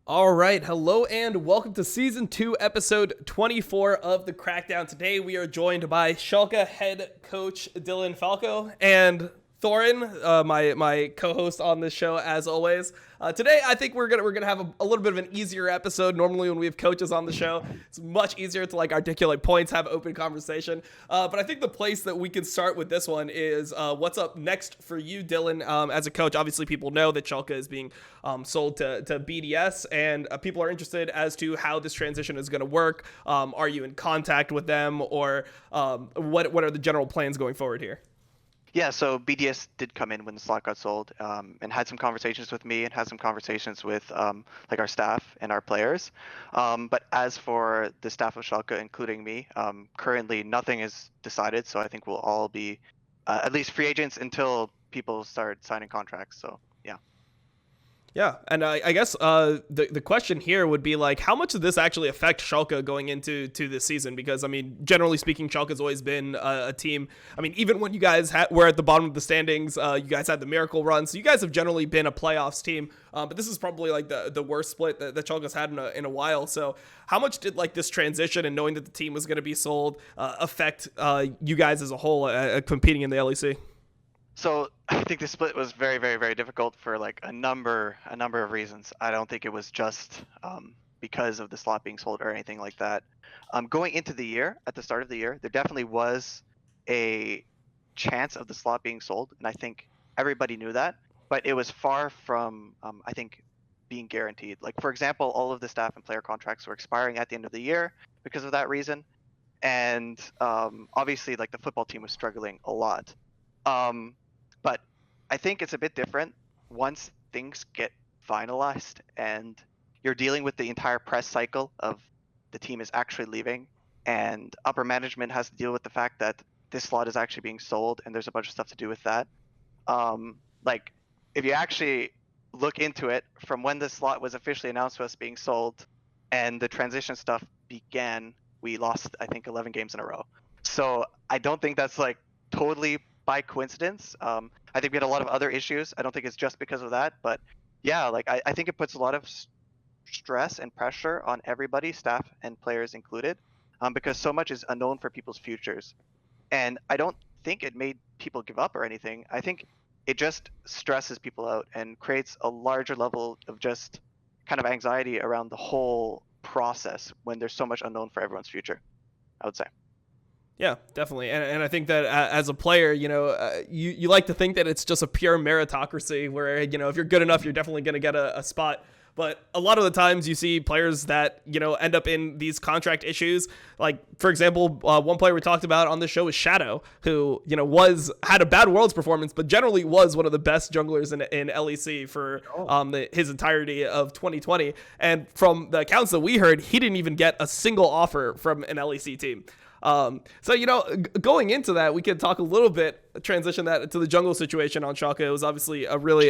All right, hello and welcome to Season 2, Episode 24 of the Crackdown. Today we are joined by Schalke head coach Dylan Falco and Thorin, my co-host on this show as always. Today I think we're gonna have a little bit of an easier episode. Normally when we have coaches on the show, it's much easier to articulate points, have open conversation. But I think the place that we can start with this one is what's up next for you, Dylan, as a coach. Obviously people know that Schalke is being sold to BDS, and people are interested as to how this transition is going to work. Are you in contact with them, or what are the general plans going forward here? Yeah, so BDS did come in when the slot got sold, and had some conversations with me and had some conversations with our staff and our players. But as for the staff of Schalke, including me, currently nothing is decided. So I think we'll all be at least free agents until people start signing contracts. So yeah. Yeah, and I guess the question here would be how much does this actually affect Schalke going into this season? Because I mean, generally speaking, Schalke's always been a team. I mean, even when you guys were at the bottom of the standings, you guys had the miracle run, so you guys have generally been a playoffs team. But this is probably the worst split that Schalke's had in a while. So how much did this transition and knowing that the team was going to be sold affect you guys as a whole competing in the LEC? So I think the split was very, very, very difficult for a number of reasons. I don't think it was just because of the slot being sold or anything like that. Going into the year, at the start of the year, there definitely was a chance of the slot being sold, and I think everybody knew that. But it was far from, I think, being guaranteed. For example, all of the staff and player contracts were expiring at the end of the year because of that reason, and obviously, the football team was struggling a lot. But I think it's a bit different once things get finalized and you're dealing with the entire press cycle of the team is actually leaving, and upper management has to deal with the fact that this slot is actually being sold, and there's a bunch of stuff to do with that. If you actually look into it, from when the slot was officially announced to us being sold and the transition stuff began, we lost, I think, 11 games in a row. So I don't think that's totally by coincidence. I think we had a lot of other issues. I don't think it's just because of that, but yeah, I think it puts a lot of stress and pressure on everybody, staff and players included, because so much is unknown for people's futures. And I don't think it made people give up or anything. I think it just stresses people out and creates a larger level of just kind of anxiety around the whole process when there's so much unknown for everyone's future, I would say. Yeah, definitely. And I think that as a player, you like to think that it's just a pure meritocracy where, if you're good enough, you're definitely going to get a spot. But a lot of the times you see players that, end up in these contract issues. For example, one player we talked about on the show is Shadow, who, had a bad Worlds performance, but generally was one of the best junglers in LEC for his entirety of 2020. And from the accounts that we heard, he didn't even get a single offer from an LEC team. So, going into that, we could talk a little bit, transition that to the jungle situation on Schalke. It was obviously a really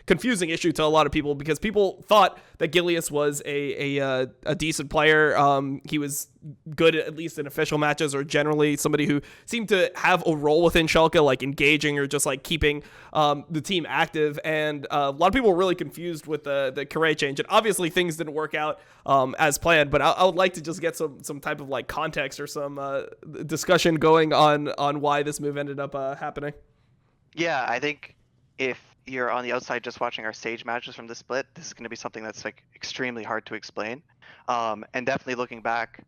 confusing issue to a lot of people because people thought that Gilius was a decent player. He was good, at least in official matches, or generally somebody who seemed to have a role within Schalke, engaging or just keeping the team active. And a lot of people were really confused with the Kare change. And obviously things didn't work out as planned, but I would like to just get some type of context or some discussion going on why this move ended up happening. Yeah, I think if you're on the outside just watching our stage matches from the split, this is going to be something that's extremely hard to explain. And definitely looking back,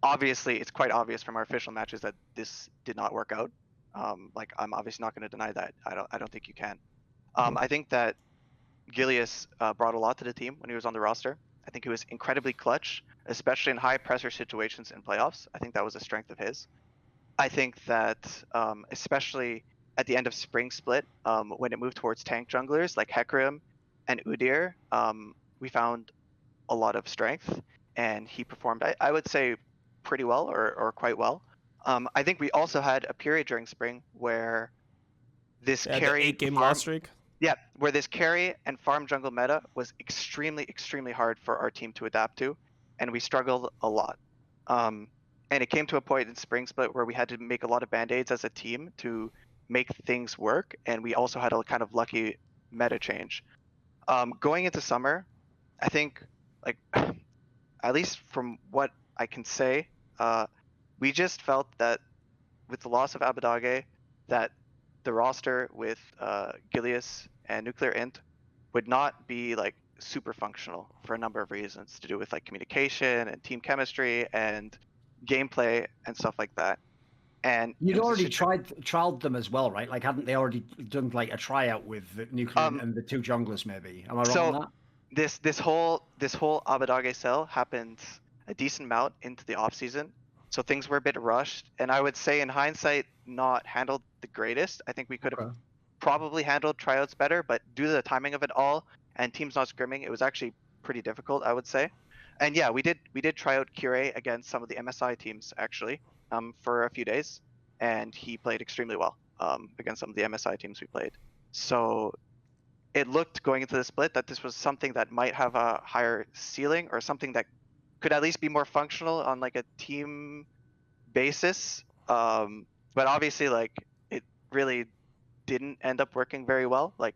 obviously it's quite obvious from our official matches that this did not work out. I'm obviously not going to deny that. I don't think you can. I think that Gilius brought a lot to the team when he was on the roster. I think he was incredibly clutch, especially in high pressure situations in playoffs. I think that was a strength of his. I think that especially at the end of Spring Split, when it moved towards tank junglers like Hecarim and Udyr, we found a lot of strength, and he performed, I would say, pretty well or quite well. I think we also had a period during Spring where this carry... the 8-game loss streak? Yeah, where this carry and farm jungle meta was extremely, extremely hard for our team to adapt to, and we struggled a lot. And it came to a point in Spring Split where we had to make a lot of band-aids as a team to make things work, and we also had a kind of lucky meta change. Going into summer, I think like at least from what I can say, we just felt that with the loss of Abadage, that the roster with Gilius and Nuclear Int would not be like super functional for a number of reasons to do with like communication and team chemistry and gameplay and stuff like that. And You'd it was already just, trialed them as well, right? Like, hadn't they already done like a tryout with the Nuclear um, and the two junglers? Maybe am I wrong so on that? this whole Abadage sell happened a decent amount into the off season, so things were a bit rushed. And I would say in hindsight, not handled the greatest. I think we could have Okay. probably handled tryouts better, but due to the timing of it all and teams not scrimming, it was actually pretty difficult, I would say. And yeah, we did try out Kure against some of the MSI teams actually, for a few days, and he played extremely well against some of the MSI teams we played. So it looked going into the split that this was something that might have a higher ceiling or something that could at least be more functional on like a team basis. But obviously, like it really didn't end up working very well. Like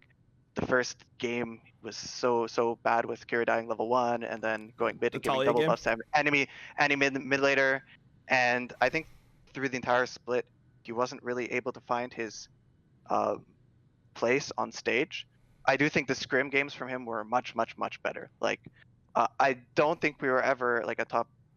the first game was so bad with Kira dying level 1 and then going mid The and giving Talia double game? buffs to enemy mid later. And I think through the entire split, he wasn't really able to find his place on stage. I do think the scrim games from him were much better. Like I don't think we were ever like a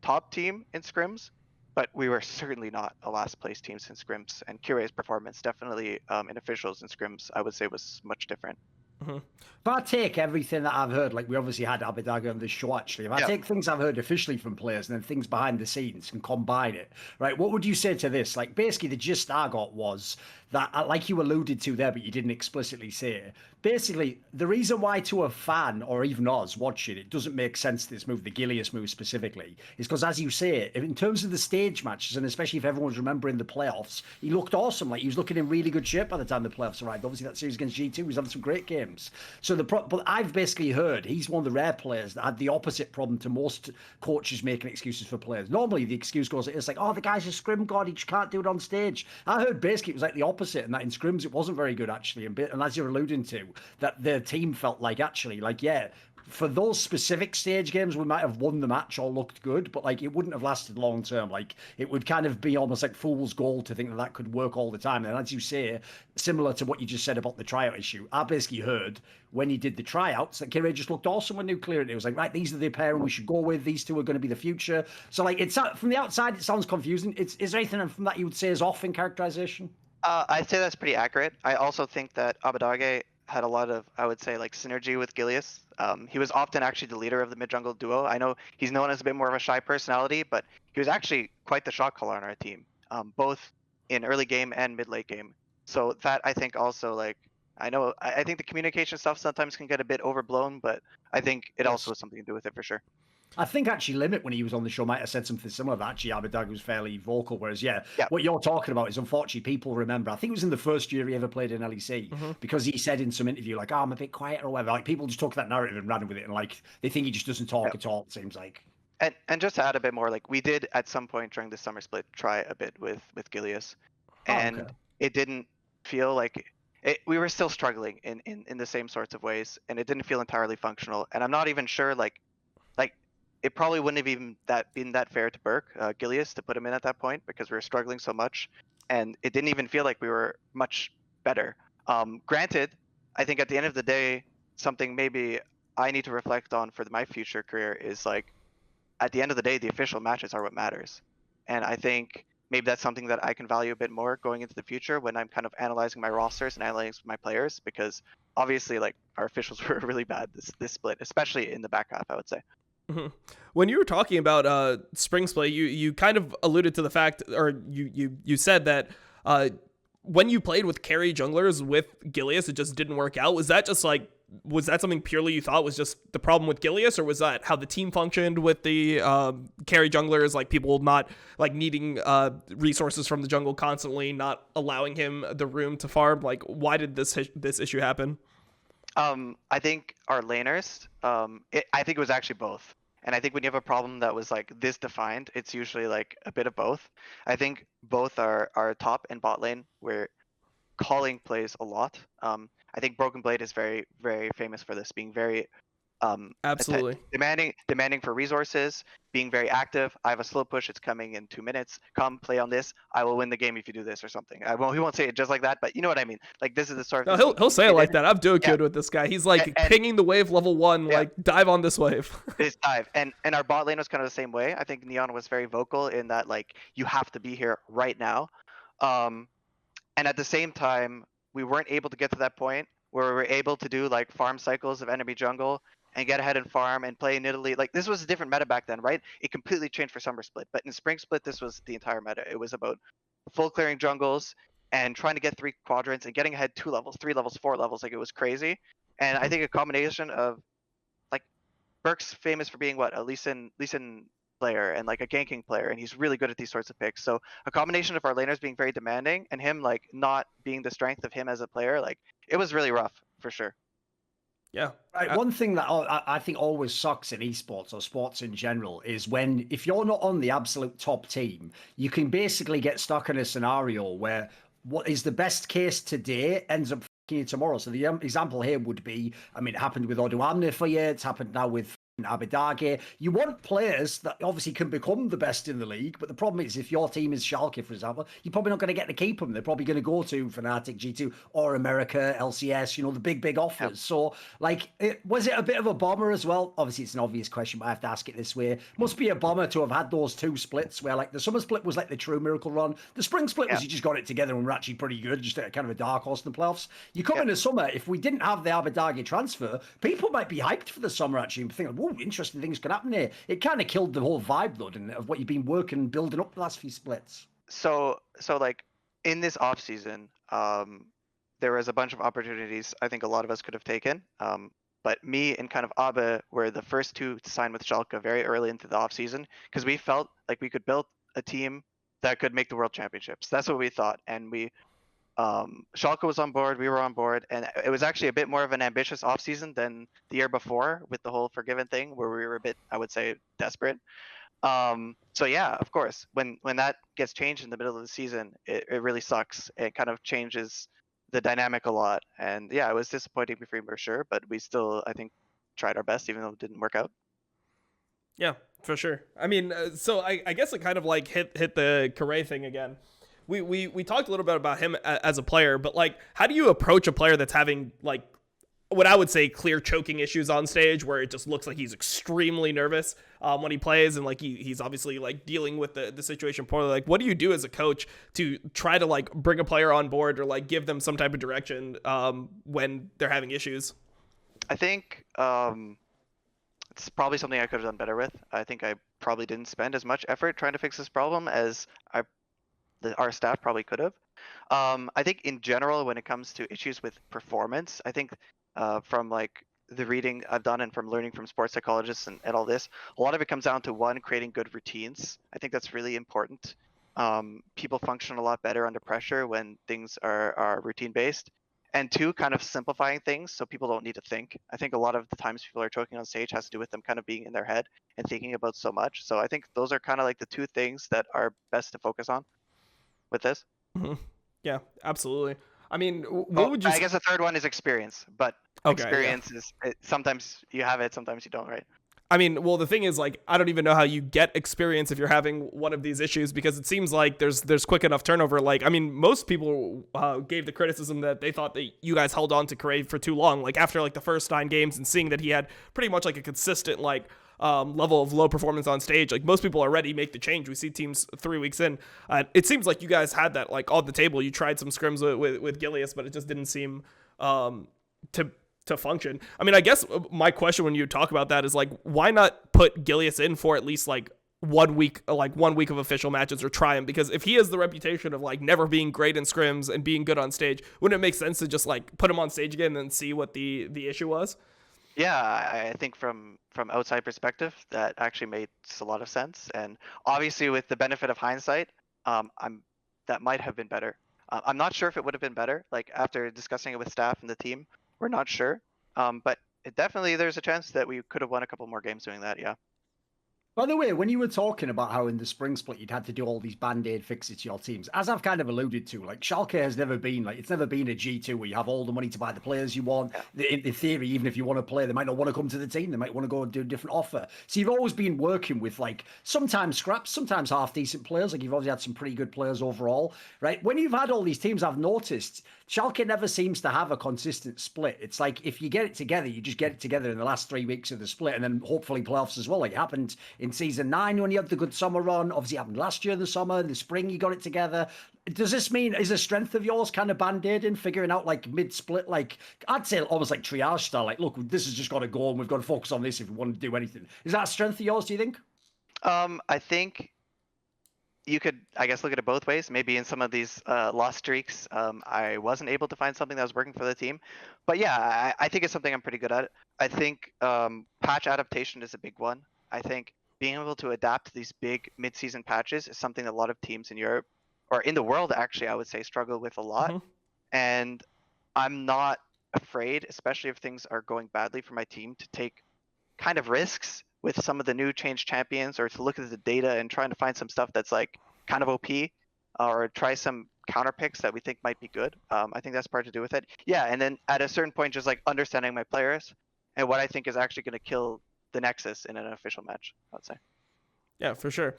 top team in scrims, but we were certainly not a last place team in scrims. And Cure's performance definitely in officials and scrims, I would say, was much different. Mm-hmm. If I take everything that I've heard, like we obviously had Abidaga on this show actually, if I take things I've heard officially from players and then things behind the scenes and combine it, right, what would you say to this? Like basically the gist I got was that, like you alluded to there, but you didn't explicitly say, basically the reason why to a fan or even us watching it doesn't make sense this move, the Gilius move specifically, is because as you say, in terms of the stage matches, and especially if everyone's remembering the playoffs, he looked awesome. Like he was looking in really good shape by the time the playoffs arrived. Obviously that series against G2, he was having some great games. So but I've basically heard he's one of the rare players that had the opposite problem to most coaches making excuses for players. Normally the excuse goes, it's like, oh, the guy's a scrim god, he just can't do it on stage. I heard basically it was like the opposite, and that in scrims it wasn't very good actually. And as you're alluding to, that the team felt like actually, like, yeah, for those specific stage games, we might have won the match or looked good, but like it wouldn't have lasted long term. Like it would kind of be almost like fool's gold to think that that could work all the time. And as you say, similar to what you just said about the tryout issue, I basically heard when he did the tryouts that Kire just looked awesome with Nuclear. And it was like, right, these are the pairing we should go with. These two are going to be the future. So like, it's from the outside, it sounds confusing. Is there anything from that you would say is off in characterization? I'd say that's pretty accurate. I also think that Abadage had a lot of, I would say, like synergy with Gilius. He was often actually the leader of the mid jungle duo. I know he's known as a bit more of a shy personality, but he was actually quite the shot caller on our team, both in early game and mid late game. So that I think also like I think the communication stuff sometimes can get a bit overblown, but I think it also has something to do with it for sure. I think actually Limit, when he was on the show, might have said something similar that actually Abidag was fairly vocal, whereas what you're talking about is unfortunately people remember, I think it was in the first year he ever played in LEC, because he said in some interview like, oh, I'm a bit quiet or whatever. Like people just took that narrative and ran with it, and like they think he just doesn't talk at all, it seems like. And just to add a bit more, like we did at some point during the summer split try a bit with Gilius, and it didn't feel like we were still struggling in the same sorts of ways, and it didn't feel entirely functional. And I'm not even sure like it probably wouldn't have even been that fair to Burke, Gilius, to put him in at that point because we were struggling so much, and it didn't even feel like we were much better. Granted, I think at the end of the day, something maybe I need to reflect on for my future career is like, at the end of the day, the official matches are what matters, and I think maybe that's something that I can value a bit more going into the future when I'm kind of analyzing my rosters and analyzing my players, because obviously like our officials were really bad this split, especially in the back half, I would say. Mm-hmm. When you were talking about spring split, you kind of alluded to the fact, or you said that when you played with carry junglers with Gilius, it just didn't work out. Was that something purely you thought was just the problem with Gilius, or was that how the team functioned with the carry junglers, like people not like needing resources from the jungle constantly, not allowing him the room to farm? Like, why did this issue happen? I think our laners, I think it was actually both. And I think when you have a problem that was like this defined, it's usually like a bit of both. I think both our top and bot lane where calling plays a lot. I think Broken Blade is very, very famous for this, being very Absolutely. Demanding for resources, being very active. I have a slow push. It's coming in 2 minutes. Come play on this. I will win the game if you do this or something. He won't say it just like that, but you know what I mean. Like this is the sort of No, he'll say it like that. I've Yeah. duoed with this guy. He's like pinging the wave level 1, Yeah. like dive on this wave. This dive and our bot lane was kind of the same way. I think Neon was very vocal in that like you have to be here right now. And at the same time, we weren't able to get to that point where we were able to do like farm cycles of enemy jungle and get ahead and farm and play in Italy. Like this was a different meta back then, right? It completely changed for Summer Split, but in Spring Split, this was the entire meta. It was about full clearing jungles and trying to get 3 quadrants and getting ahead 2 levels, 3 levels, 4 levels. Like it was crazy. And I think a combination of like Burke's famous for being what a Lee Sin player and like a ganking player, and he's really good at these sorts of picks. So a combination of our laners being very demanding and him like not being the strength of him as a player, like it was really rough for sure. Yeah. Right, one thing that I think always sucks in esports or sports in general is when, if you're not on the absolute top team, you can basically get stuck in a scenario where what is the best case today ends up f***ing you tomorrow. So the example here would be, I mean, it happened with IWDominate for you, it's happened now with IWDominate. You want players that obviously can become the best in the league, but the problem is if your team is Schalke, for example, you're probably not going to get to keep them. They're probably going to go to Fnatic, G2, or America, LCS, you know, the big offers. Yep. So, like, was it a bit of a bummer as well? Obviously, it's an obvious question, but I have to ask it this way. Must be a bummer to have had those 2 splits where, like, the summer split was like the true miracle run. The spring split was you just got it together and were actually pretty good, just kind of a dark horse in the playoffs. You come into summer, if we didn't have the IWDominate transfer, people might be hyped for the summer actually and think, whoa, interesting things could happen here. It kind of killed the whole vibe, though, didn't it, of what you've been working and building up the last few splits. So like in this off season, there was a bunch of opportunities I think a lot of us could have taken. But me and kind of Abe were the first 2 to sign with Schalke very early into the off season because we felt like we could build a team that could make the World Championships. That's what we thought, and we. Schalke was on board, we were on board, and it was actually a bit more of an ambitious offseason than the year before with the whole Forgiven thing, where we were a bit, I would say, desperate. So yeah, of course, when that gets changed in the middle of the season, it really sucks. It kind of changes the dynamic a lot, and yeah, it was disappointing for sure, but we still, I think, tried our best, even though it didn't work out. Yeah, for sure. I mean, so I guess it kind of like hit the Correa thing again. We talked a little bit about him as a player, but like, how do you approach a player that's having like what I would say clear choking issues on stage, where it just looks like he's extremely nervous when he plays, and like he's obviously like dealing with the situation poorly. Like, what do you do as a coach to try to like bring a player on board or like give them some type of direction when they're having issues? I think it's probably something I could have done better with. I think I probably didn't spend as much effort trying to fix this problem as our staff probably could have. I think in general, when it comes to issues with performance, I think from like the reading I've done and from learning from sports psychologists and all this, a lot of it comes down to 1, creating good routines. I think that's really important. People function a lot better under pressure when things are routine based. And 2, kind of simplifying things so people don't need to think. I think a lot of the times people are choking on stage has to do with them kind of being in their head and thinking about so much. So I think those are kind of like the 2 things that are best to focus on with this. Mm-hmm. Yeah, absolutely. I mean, what would you? I guess the 3rd one is experience, but experience is sometimes you have it, sometimes you don't, right? I mean, well, the thing is, like, I don't even know how you get experience if you're having one of these issues, because it seems like there's quick enough turnover. Like, I mean, most people gave the criticism that they thought that you guys held on to Correa for too long. Like, after like the first 9 games and seeing that he had pretty much like a consistent like level of low performance on stage, like most people already make the change. We see teams 3 weeks in. It seems like you guys had that like on the table. You tried some scrims with Gilius, but it just didn't seem to function. I mean, I guess my question when you talk about that is like, why not put Gilius in for at least like 1 week, like 1 week of official matches, or try him? Because if he has the reputation of like never being great in scrims and being good on stage, wouldn't it make sense to just like put him on stage again and then see what the issue was? Yeah, I think from outside perspective, that actually makes a lot of sense. And obviously with the benefit of hindsight, that might have been better. I'm not sure if it would have been better. Like after discussing it with staff and the team, we're not sure. But it definitely, there's a chance that we could have won a couple more games doing that. Yeah. By the way, when you were talking about how in the spring split you'd had to do all these band-aid fixes to your teams, as I've kind of alluded to, like Schalke has never been like it's never been a G2 where you have all the money to buy the players you want. In theory, even if you want to play, they might not want to come to the team. They might want to go and do a different offer. So you've always been working with like sometimes scraps, sometimes half decent players. Like you've obviously had some pretty good players overall, right? When you've had all these teams, I've noticed Schalke never seems to have a consistent split. It's like if you get it together, you just get it together in the last 3 weeks of the split, and then hopefully playoffs as well. Like it happened in season 9 when you had the good summer run. Obviously, it happened last year in the summer. In the spring, you got it together. Does this mean is a strength of yours kind of band-aid in figuring out like mid-split? Like I'd say almost like triage style. Like, look, this has just got to go, and we've got to focus on this if we want to do anything. Is that a strength of yours? Do you think? I think you could, I guess, look at it both ways. Maybe in some of these lost streaks, I wasn't able to find something that was working for the team. But yeah, I think it's something I'm pretty good at. I think patch adaptation is a big one. I think being able to adapt to these big mid-season patches is something that a lot of teams in Europe, or in the world actually, I would say, struggle with a lot. Mm-hmm. And I'm not afraid, especially if things are going badly for my team, to take kind of risks with some of the new change champions, or to look at the data and trying to find some stuff that's like kind of OP, or try some counter picks that we think might be good. I think that's part to do with it. Yeah, and then at a certain point, just like understanding my players and what I think is actually going to kill the Nexus in an official match, I'd say. Yeah, for sure.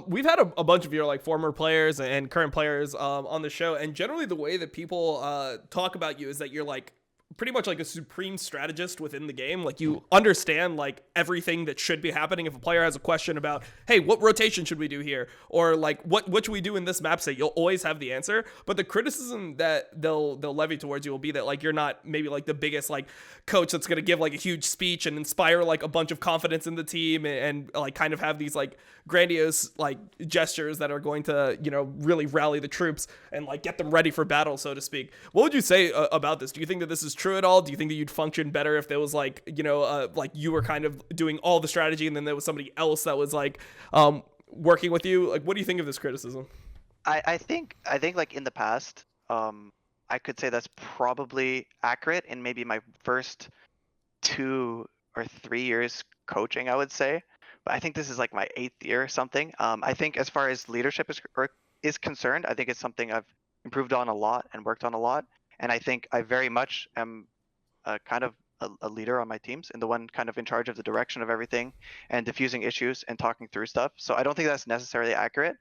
We've had a bunch of your like former players and current players on the show, and generally the way that people talk about you is that you're like pretty much like a supreme strategist within the game. Like you understand like everything that should be happening. If a player has a question about, hey, what rotation should we do here? Or like, what should we do in this map set? You'll always have the answer. But the criticism that they'll levy towards you will be that like, you're not maybe like the biggest like coach that's going to give like a huge speech and inspire like a bunch of confidence in the team and like kind of have these like grandiose like gestures that are going to, you know, really rally the troops and like get them ready for battle, so to speak. What would you say about this? Do you think that this is true at all? Do you think that you'd function better if there was like, you know, like you were kind of doing all the strategy and then there was somebody else that was like working with you? Like, what do you think of this criticism? I think like in the past, I could say that's probably accurate in maybe my first 2 or 3 years coaching, I would say. But I think this is like my 8th year or something. I think as far as leadership is concerned, I think it's something I've improved on a lot and worked on a lot. And I think I very much am kind of a leader on my teams, and the one kind of in charge of the direction of everything and diffusing issues and talking through stuff. So I don't think that's necessarily accurate.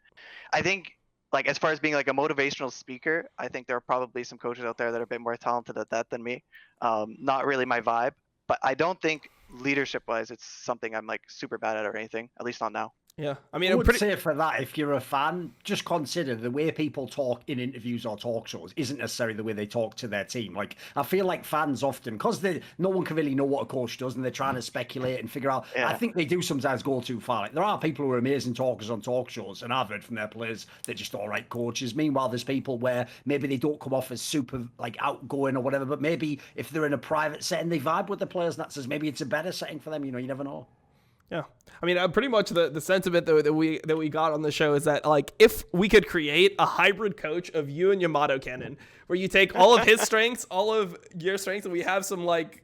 I think like as far as being like a motivational speaker, I think there are probably some coaches out there that are a bit more talented at that than me. Not really my vibe, but I don't think leadership wise it's something I'm like super bad at or anything, at least not now. Yeah, I mean, I would say for that, if you're a fan, just consider the way people talk in interviews or talk shows isn't necessarily the way they talk to their team. Like, I feel like fans often, because no one can really know what a coach does and they're trying to speculate and figure out, I think they do sometimes go too far. Like, there are people who are amazing talkers on talk shows, and I've heard from their players, they're just all right coaches. Meanwhile, there's people where maybe they don't come off as super, like, outgoing or whatever, but maybe if they're in a private setting, they vibe with the players, and that says maybe it's a better setting for them. You know, you never know. Yeah, I mean, pretty much the sentiment that we got on the show is that like if we could create a hybrid coach of you and Yamato Cannon, where you take all of his strengths, all of your strengths, and we have some like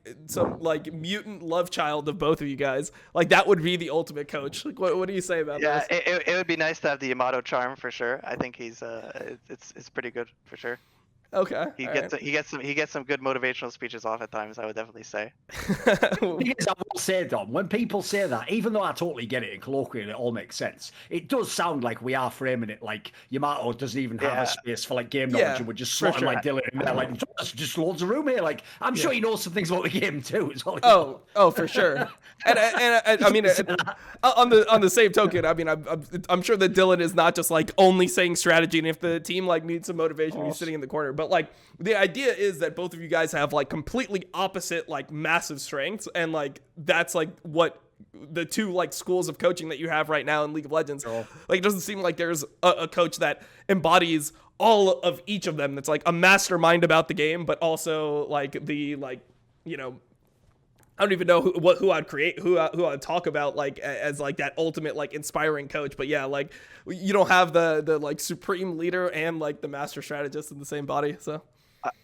mutant love child of both of you guys, like that would be the ultimate coach. Like, what do you say about this? Yeah, it would be nice to have the Yamato charm for sure. I think he's it's pretty good for sure. Okay. He gets some good motivational speeches off at times, I would definitely say. The thing is, I will say, Dom, when people say that, even though I totally get it in colloquial, it all makes sense. It does sound like we are framing it like Yamato doesn't even have a space for like game knowledge, and we're just slotting like Dylan in there, like just loads of room here. Like I'm sure he knows some things about the game too. Is all oh, for sure. And I mean, on the same token, I mean, I'm sure that Dylan is not just like only saying strategy, and if the team like needs some motivation, he's sitting in the corner. But like the idea is that both of you guys have like completely opposite like massive strengths, and like that's like what the two like schools of coaching that you have right now in League of Legends. Like it doesn't seem like there's a coach that embodies all of each of them. That's like a mastermind about the game, but also like the like, you know, I don't even know who I'd create, who I'd talk about like as like that ultimate like inspiring coach. But yeah, like you don't have the like supreme leader and like the master strategist in the same body. So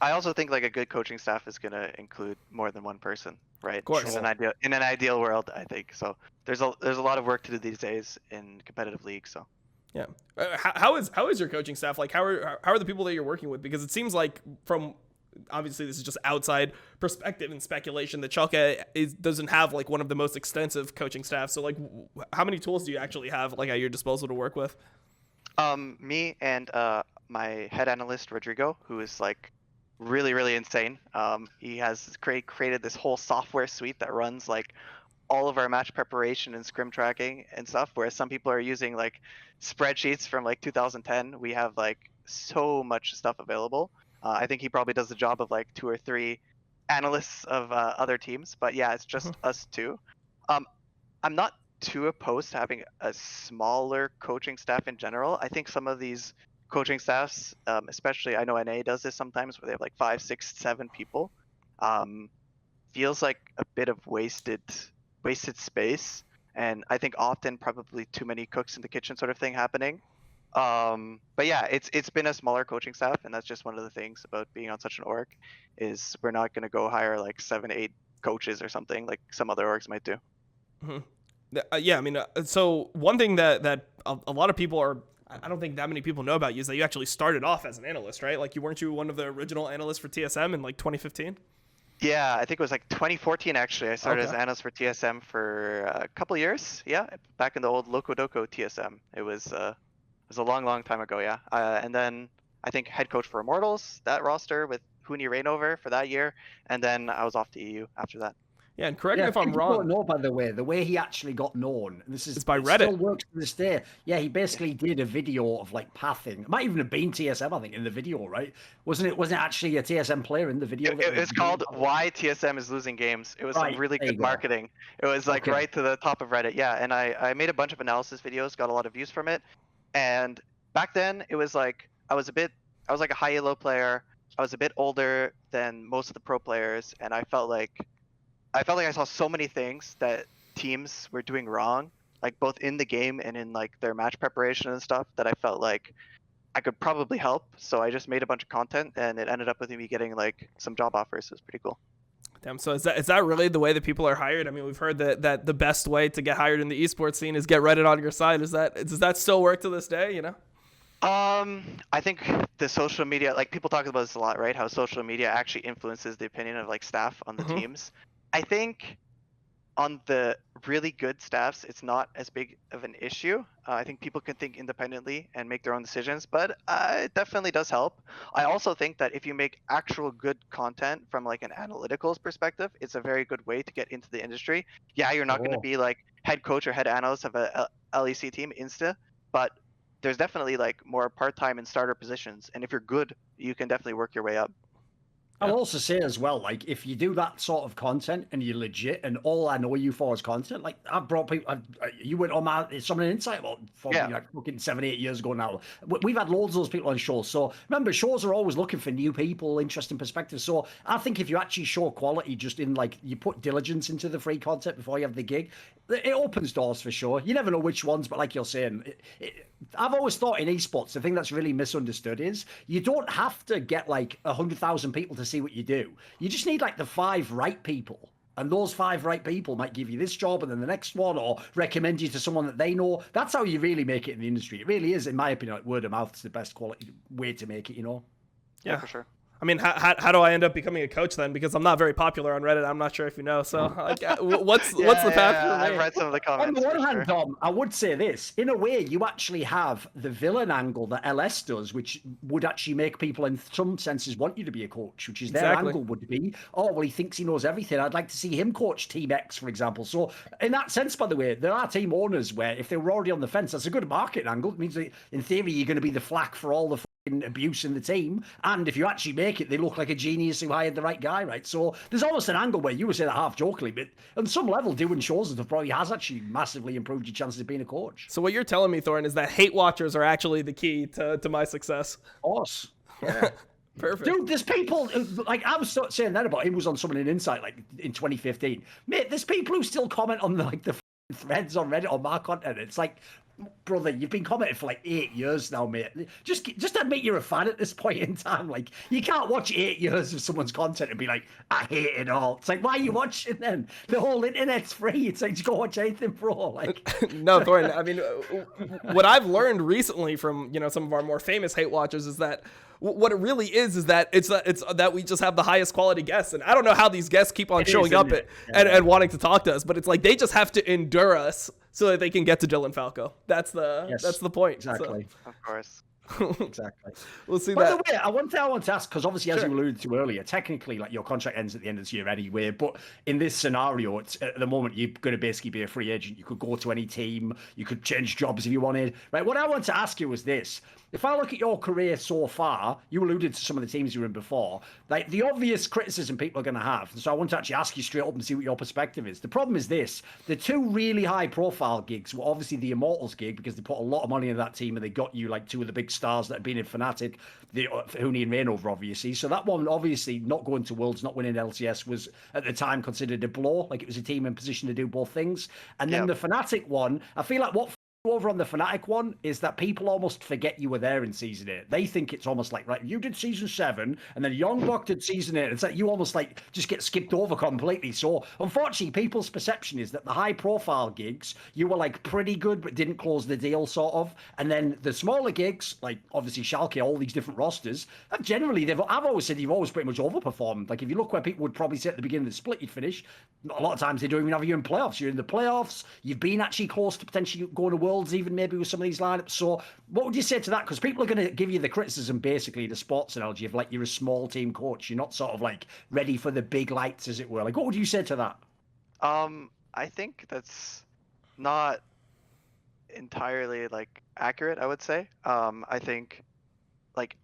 I also think like a good coaching staff is going to include more than one person. right? Of course. In an ideal world, I think. So there's a lot of work to do these days in competitive leagues. So Yeah. How is your coaching staff? Like, how are the people that you're working with? Because it seems like, from obviously this is just outside perspective and speculation, that Schalke doesn't have like one of the most extensive coaching staffs. So like, how many tools do you actually have like at your disposal to work with? Me and my head analyst Rodrigo, who is like really insane. He has created this whole software suite that runs like all of our match preparation and scrim tracking and stuff, whereas some people are using like spreadsheets from like 2010. We have like so much stuff available. I think he probably does the job of like 2 or 3 analysts of other teams, but yeah, it's just us two. I'm not too opposed to having a smaller coaching staff in general. I think some of these coaching staffs, especially I know NA does this sometimes, where they have like 5, 6, 7 people, feels like a bit of wasted space, and I think often probably too many cooks in the kitchen sort of thing happening. But yeah, it's been a smaller coaching staff, and that's just one of the things about being on such an org, is we're not going to go hire like 7, 8 coaches or something like some other orgs might do. Yeah, I mean, so one thing that a lot of people I don't think that many people know about you is that you actually started off as an analyst, right? Like, weren't you one of the original analysts for TSM in like 2015? Yeah, I think it was like 2014 actually. I started as analyst for TSM for a couple years. Yeah, back in the old Loco Doco TSM. It was a long time ago. Yeah, and then I think head coach for Immortals, that roster with Huni Rainover for that year, and then I was off to EU after that. Yeah, and correct me if I'm wrong. Don't know, by the way he actually got known. This is it's by Reddit. Still works to this day. Yeah, he basically did a video of like pathing. It might even have been TSM, I think, in the video, right? Wasn't it actually a TSM player in the video? It was called "Why TSM is Losing Games." It was some really good marketing. It was like right to the top of Reddit. Yeah, and I made a bunch of analysis videos, got a lot of views from it. And back then, it was like I was like a high elo player. I was a bit older than most of the pro players, and I felt like I saw so many things that teams were doing wrong, like both in the game and in like their match preparation and stuff, that I felt like I could probably help. So I just made a bunch of content, and it ended up with me getting like some job offers. It was pretty cool. Damn. So is that really the way that people are hired? I mean, we've heard that the best way to get hired in the esports scene is get Reddit on your side. Does that still work to this day? You know? I think the social media, like people talk about this a lot, right? How social media actually influences the opinion of like staff on the teams. I think on the really good staffs, it's not as big of an issue. I think people can think independently and make their own decisions, but it definitely does help. I also think that if you make actual good content from like an analyticals perspective, it's a very good way to get into the industry. Yeah, you're not going to be like head coach or head analyst of a LEC team insta, but there's definitely like more part-time and starter positions. And if you're good, you can definitely work your way up. I'll also say as well, like, if you do that sort of content and you're legit, and all I know you for is content, like, I've brought people, you went on my Summoning Insight about like fucking 7, 8 years ago now. We've had loads of those people on shows. So remember, shows are always looking for new people, interesting perspectives. So I think if you actually show quality, just in like, you put diligence into the free content before you have the gig, it opens doors for sure. You never know which ones, but like you're saying, I've always thought in esports, the thing that's really misunderstood is you don't have to get like 100,000 people to see what you do. You just need like the 5 right people. And those 5 right people might give you this job and then the next one, or recommend you to someone that they know. That's how you really make it in the industry. It really is, in my opinion, like word of mouth is the best quality way to make it, you know? Yeah, for sure. I mean, how do I end up becoming a coach then? Because I'm not very popular on Reddit. I'm not sure if you know. So, like, what's the path for me? I've read some of the comments. On the one hand, Dom, I would say this. In a way, you actually have the villain angle that LS does, which would actually make people in some senses want you to be a coach, which is their angle would be, oh, well, he thinks he knows everything. I'd like to see him coach Team X, for example. So in that sense, by the way, there are team owners where if they were already on the fence, that's a good market angle. It means that in theory, you're going to be the flak for all the abuse in the team, and if you actually make it, they look like a genius who hired the right guy, right? So there's almost an angle where you were saying that half jokingly, but on some level, doing shows and stuff probably has actually massively improved your chances of being a coach. So what you're telling me, Thorin, is that hate watchers are actually the key to my success. Of course. Yeah. Perfect. Dude, there's people, like I was saying that about him, was on Summoning Insight like in 2015. Mate, there's people who still comment on the threads on Reddit on my content. It's like, brother, you've been commenting for like 8 years now, mate. Just admit you're a fan at this point in time. Like, you can't watch 8 years of someone's content and be like, I hate it all. It's like, why are you watching then? The whole internet's free. It's like, just go watch anything, bro. Like, no, Thorn. I mean, what I've learned recently from some of our more famous hate watchers is that what it really is that it's that we just have the highest quality guests, and I don't know how these guests keep on showing up and wanting to talk to us, but it's like they just have to endure us so that they can get to Dylan Falco. That's the point. Exactly. So. Of course. Exactly. We'll see By that. the way, one thing I want to ask, because obviously, as you alluded to earlier, technically, like your contract ends at the end of this year anyway. But in this scenario, it's at the moment you're going to basically be a free agent. You could go to any team. You could change jobs if you wanted. Right. What I want to ask you was this: if I look at your career so far, you alluded to some of the teams you were in before. Like the obvious criticism people are going to have. So I want to actually ask you straight up and see what your perspective is. The problem is this: the two really high-profile gigs were obviously the Immortals gig because they put a lot of money into that team and they got you like two of the big stars that had been in Fnatic, the Huni and Reignover, obviously. So that one, obviously, not going to Worlds, not winning LCS was at the time considered a blow. Like it was a team in position to do both things. And then the Fnatic one, I feel like what over on the Fnatic one is that people almost forget you were there in season 8. They think it's almost like, right, you did season 7 and then Youngblock did season 8. It's like you almost like just get skipped over completely. So unfortunately, people's perception is that the high profile gigs, you were like pretty good but didn't close the deal sort of. And then the smaller gigs, like obviously Schalke, all these different rosters, generally I've always said you've always pretty much overperformed. Like if you look where people would probably say at the beginning of the split you'd finish, a lot of times they don't even have you in playoffs. You're in the playoffs, you've been actually close to potentially going to Worlds even maybe with some of these lineups. So what would you say to that? Because people are going to give you the criticism, basically, the sports analogy of like you're a small team coach. You're not sort of like ready for the big lights, as it were. Like, what would you say to that? I think that's not entirely like accurate, I would say. I think like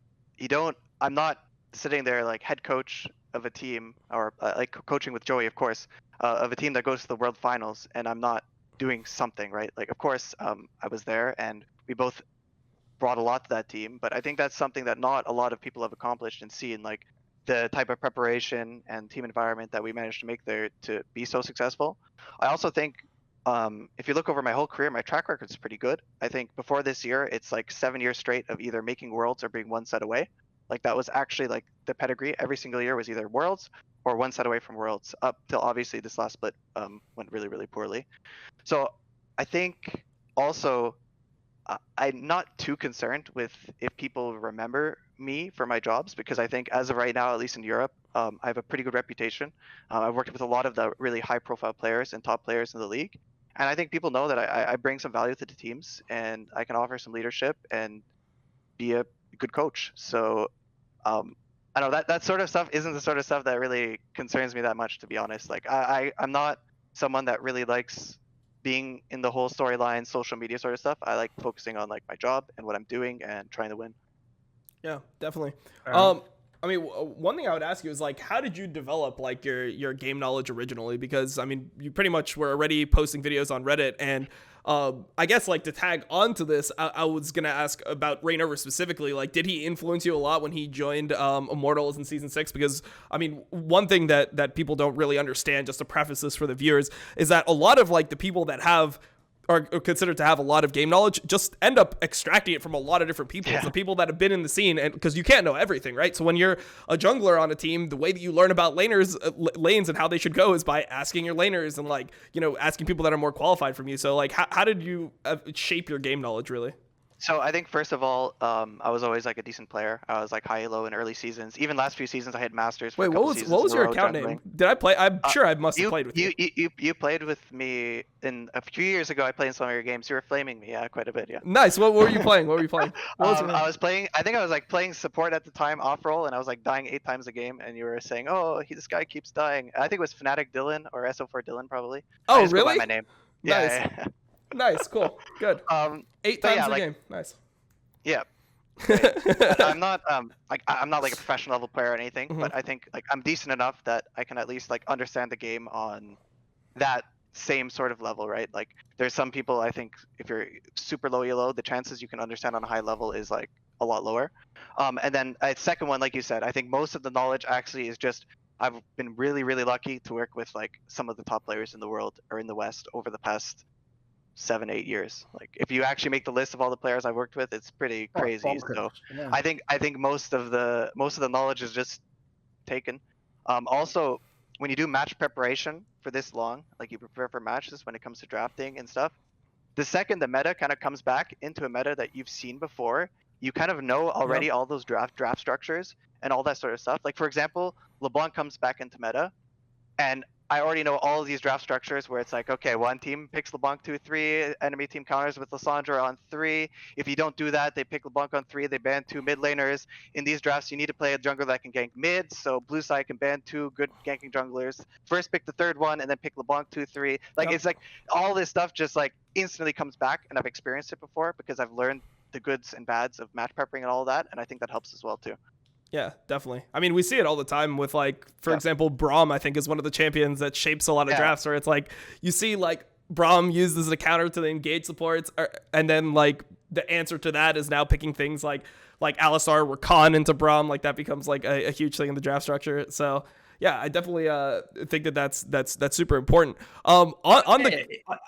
I'm not sitting there like head coach of a team or like coaching with Joey, of course, of a team that goes to the World Finals, and I'm not doing something, right? Like, of course, I was there and we both brought a lot to that team, but I think that's something that not a lot of people have accomplished and seen, like the type of preparation and team environment that we managed to make there to be so successful. I also think if you look over my whole career, my track record is pretty good. I think before this year, it's like 7 years straight of either making Worlds or being one set away. Like that was actually like the pedigree. Every single year was either Worlds or one set away from Worlds, up till obviously this last split went really, really poorly. So I think also I'm not too concerned with if people remember me for my jobs, because I think as of right now, at least in Europe, I have a pretty good reputation. I've worked with a lot of the really high profile players and top players in the league. And I think people know that I bring some value to the teams and I can offer some leadership and be a good coach. So I know that sort of stuff isn't the sort of stuff that really concerns me that much, to be honest. Like I'm not someone that really likes being in the whole storyline, social media sort of stuff. I like focusing on like my job and what I'm doing and trying to win. Yeah, definitely. I mean, one thing I would ask you is like, how did you develop like your game knowledge originally? Because I mean, you pretty much were already posting videos on Reddit, and I guess like to tag onto this, I was gonna ask about Reignover specifically. Like, did he influence you a lot when he joined Immortals in season 6? Because I mean, one thing that people don't really understand, just to preface this for the viewers, is that a lot of like the people that are considered to have a lot of game knowledge just end up extracting it from a lot of different people. Yeah. So people that have been in the scene, and because you can't know everything, right? So when you're a jungler on a team, the way that you learn about lanes and how they should go is by asking your laners and like, asking people that are more qualified from you. So like, how did you shape your game knowledge really? So I think first of all, I was always like a decent player. I was like high low in early seasons. Even last few seasons, I had masters. Wait, what was your account name? Did I play? I'm sure I must have played with you. You played with me in a few years ago. I played in some of your games. You were flaming me, quite a bit, yeah. Nice. What were you playing? What was I was playing. I think I was like playing support at the time, off role, and I was like dying 8 times a game. And you were saying, "Oh, this guy keeps dying." I think it was Fnatic Dylan or s04 Dylan, probably. Oh, I just really? Go by my name. Nice. Yeah. Nice. Cool. Good. 8 times a game. Nice. Yeah. I'm not I'm not like a professional level player or anything, but I think like I'm decent enough that I can at least like understand the game on that same sort of level, right? Like there's some people, I think if you're super low elo, the chances you can understand on a high level is like a lot lower. And then second one, like you said, I think most of the knowledge actually is just I've been really, really lucky to work with like some of the top players in the world or in the West over the past 7, 8 years. Like if you actually make the list of all the players I worked with, it's pretty crazy. So Yeah. I think most of the knowledge is just taken. Also, when you do match preparation for this long, like you prepare for matches when it comes to drafting and stuff, the second the meta kind of comes back into a meta that you've seen before, you kind of know already all those draft structures and all that sort of stuff. Like for example, LeBlanc comes back into meta, and I already know all of these draft structures where it's like, okay, one team picks LeBlanc 2-3, enemy team counters with Lissandra on 3. If you don't do that, they pick LeBlanc on 3, they ban 2 mid laners. In these drafts, you need to play a jungler that can gank mid, so blue side can ban 2 good ganking junglers. First pick the third one, and then pick LeBlanc 2-3. Like, it's like all this stuff just like instantly comes back, and I've experienced it before because I've learned the goods and bads of match prepping and all of that, and I think that helps as well too. Yeah, definitely. I mean, we see it all the time with, like, for example, Braum, I think, is one of the champions that shapes a lot of drafts where it's like you see, like, Braum used as a counter to the engage supports, and then, like, the answer to that is now picking things like Alistar or Khan into Braum. Like, that becomes, like, a huge thing in the draft structure. So, yeah, I definitely think that's super important.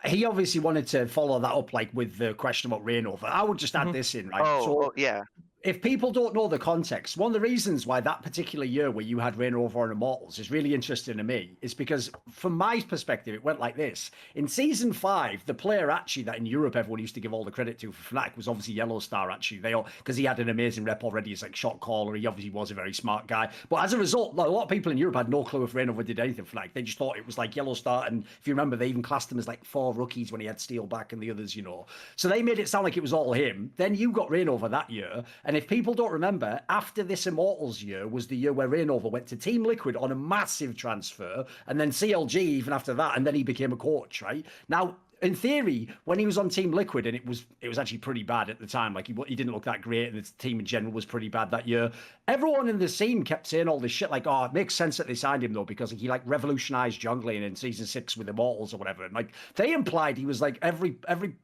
He obviously wanted to follow that up, like, with the question about Reignover. I would just add this in, right? Yeah. If people don't know the context, one of the reasons why that particular year where you had Reignover and Immortals is really interesting to me is because from my perspective, it went like this. In season 5, the player actually that in Europe everyone used to give all the credit to for Fnatic was obviously Yellowstar, actually. Because he had an amazing rep already as like shot caller. He obviously was a very smart guy. But as a result, a lot of people in Europe had no clue if Reignover did anything for Fnatic. They just thought it was like Yellowstar. And if you remember, they even classed him as like 4 rookies when he had Steelback and the others, you know. So they made it sound like it was all him. Then you got Reignover that year. And if people don't remember, after this Immortals year was the year where Reignover went to Team Liquid on a massive transfer, and then CLG even after that, and then he became a coach, right? Now, in theory, when he was on Team Liquid, and it was actually pretty bad at the time, like he didn't look that great, and the team in general was pretty bad that year. Everyone in the scene kept saying all this shit, like, oh, it makes sense that they signed him though, because he like revolutionized jungling in season 6 with Immortals or whatever. And like they implied he was like every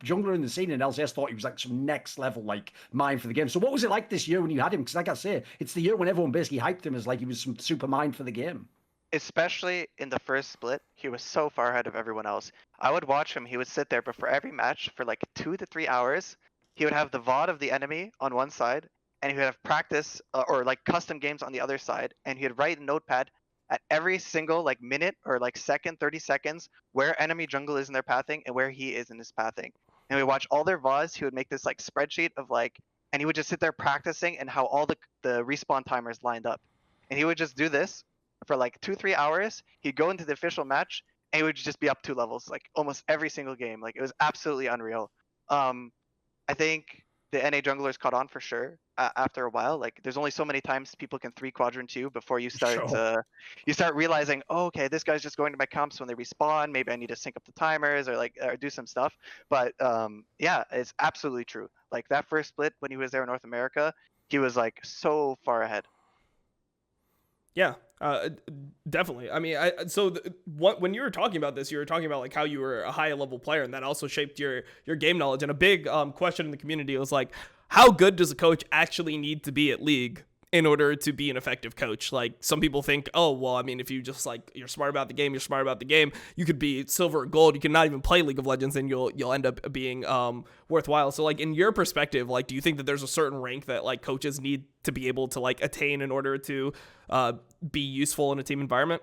jungler in the scene in LCS thought he was like some next level like mind for the game. So what was it like this year when you had him? Because like I say, it's the year when everyone basically hyped him as like he was some super mind for the game. Especially in the first split, he was so far ahead of everyone else. I would watch him. He would sit there before every match for like 2 to 3 hours. He would have the VOD of the enemy on one side, and he would have practice or like custom games on the other side. And he would write in Notepad at every single like minute or like second, 30 seconds, where enemy jungle is in their pathing and where he is in his pathing. And we watch all their VODs. He would make this like spreadsheet of like, and he would just sit there practicing and how all the respawn timers lined up. And he would just do this for like 2-3 hours. He'd go into the official match and he would just be up 2 levels like almost every single game. Like it was absolutely unreal. I think the NA junglers caught on for sure after a while. Like there's only so many times people can 3 quadrant you before you start you start realizing, oh, okay, this guy's just going to my comps when they respawn. Maybe I need to sync up the timers or like do some stuff. But yeah, it's absolutely true. Like that first split when he was there in North America, he was like so far ahead. Yeah, definitely. I mean, when you were talking about this, you were talking about like how you were a high level player, and that also shaped your game knowledge. And a big question in the community was like, how good does a coach actually need to be at League in order to be an effective coach? Like some people think, oh, well, I mean, if you just like you're smart about the game, you could be silver or gold. You can not even play League of Legends, and you'll end up being worthwhile. So like in your perspective, like do you think that there's a certain rank that like coaches need to be able to like attain in order to be useful in a team environment?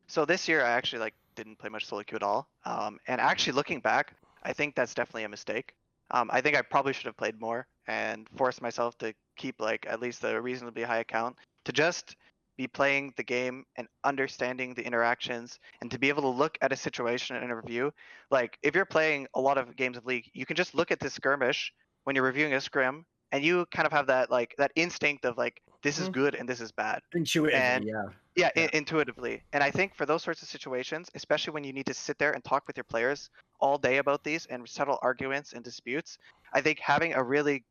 So this year I actually like didn't play much solo queue at all. And actually looking back, I think that's definitely a mistake. I think I probably should have played more and forced myself to keep like at least a reasonably high account to just be playing the game and understanding the interactions and to be able to look at a situation in a review. Like if you're playing a lot of games of League, you can just look at this skirmish when you're reviewing a scrim and you kind of have that like that instinct of like this is good and this is bad. Intuitively, and, intuitively. And I think for those sorts of situations, especially when you need to sit there and talk with your players all day about these and settle arguments and disputes, I think having a really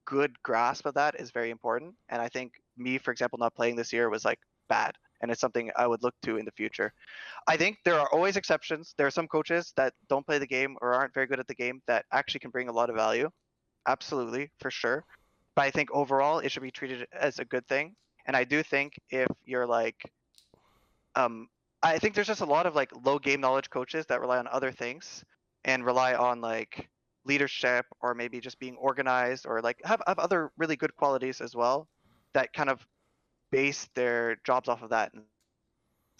good grasp of that is very important. And I think me, for example, not playing this year was like bad. And it's something I would look to in the future. I think there are always exceptions. There are some coaches that don't play the game or aren't very good at the game that actually can bring a lot of value. Absolutely, for sure. But I think overall it should be treated as a good thing. And I do think if you're like, I think there's just a lot of like low game knowledge coaches that rely on other things and rely on like leadership or maybe just being organized or like have other really good qualities as well that kind of base their jobs off of that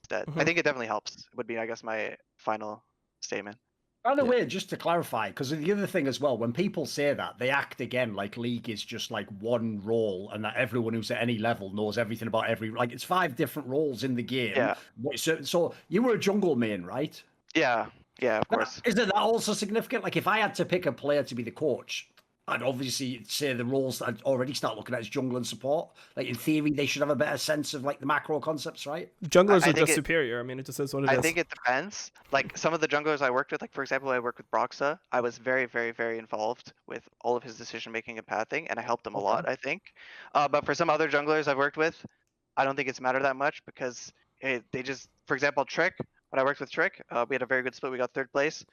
instead. I think it definitely helps, would be, I guess, my final statement. By the way, just to clarify, because the other thing as well, when people say that, they act again like League is just like one role and that everyone who's at any level knows everything about like it's 5 different roles in the game. Yeah. So you were a jungle main, right? Yeah, of course. Isn't that also significant? Like if I had to pick a player to be the coach, I'd obviously say the roles that I'd already start looking at is jungle and support. Like in theory, they should have a better sense of like the macro concepts, right? Junglers are just superior. I mean, it just is what it is. I think it depends. Like some of the junglers I worked with, like for example, I worked with Broxa. I was very, very, very involved with all of his decision making and pathing, and I helped him a lot, I think. But for some other junglers I've worked with, I don't think it's mattered that much because they just, for example, Trick. When I worked with Trick, we had a very good split. We got 3rd place.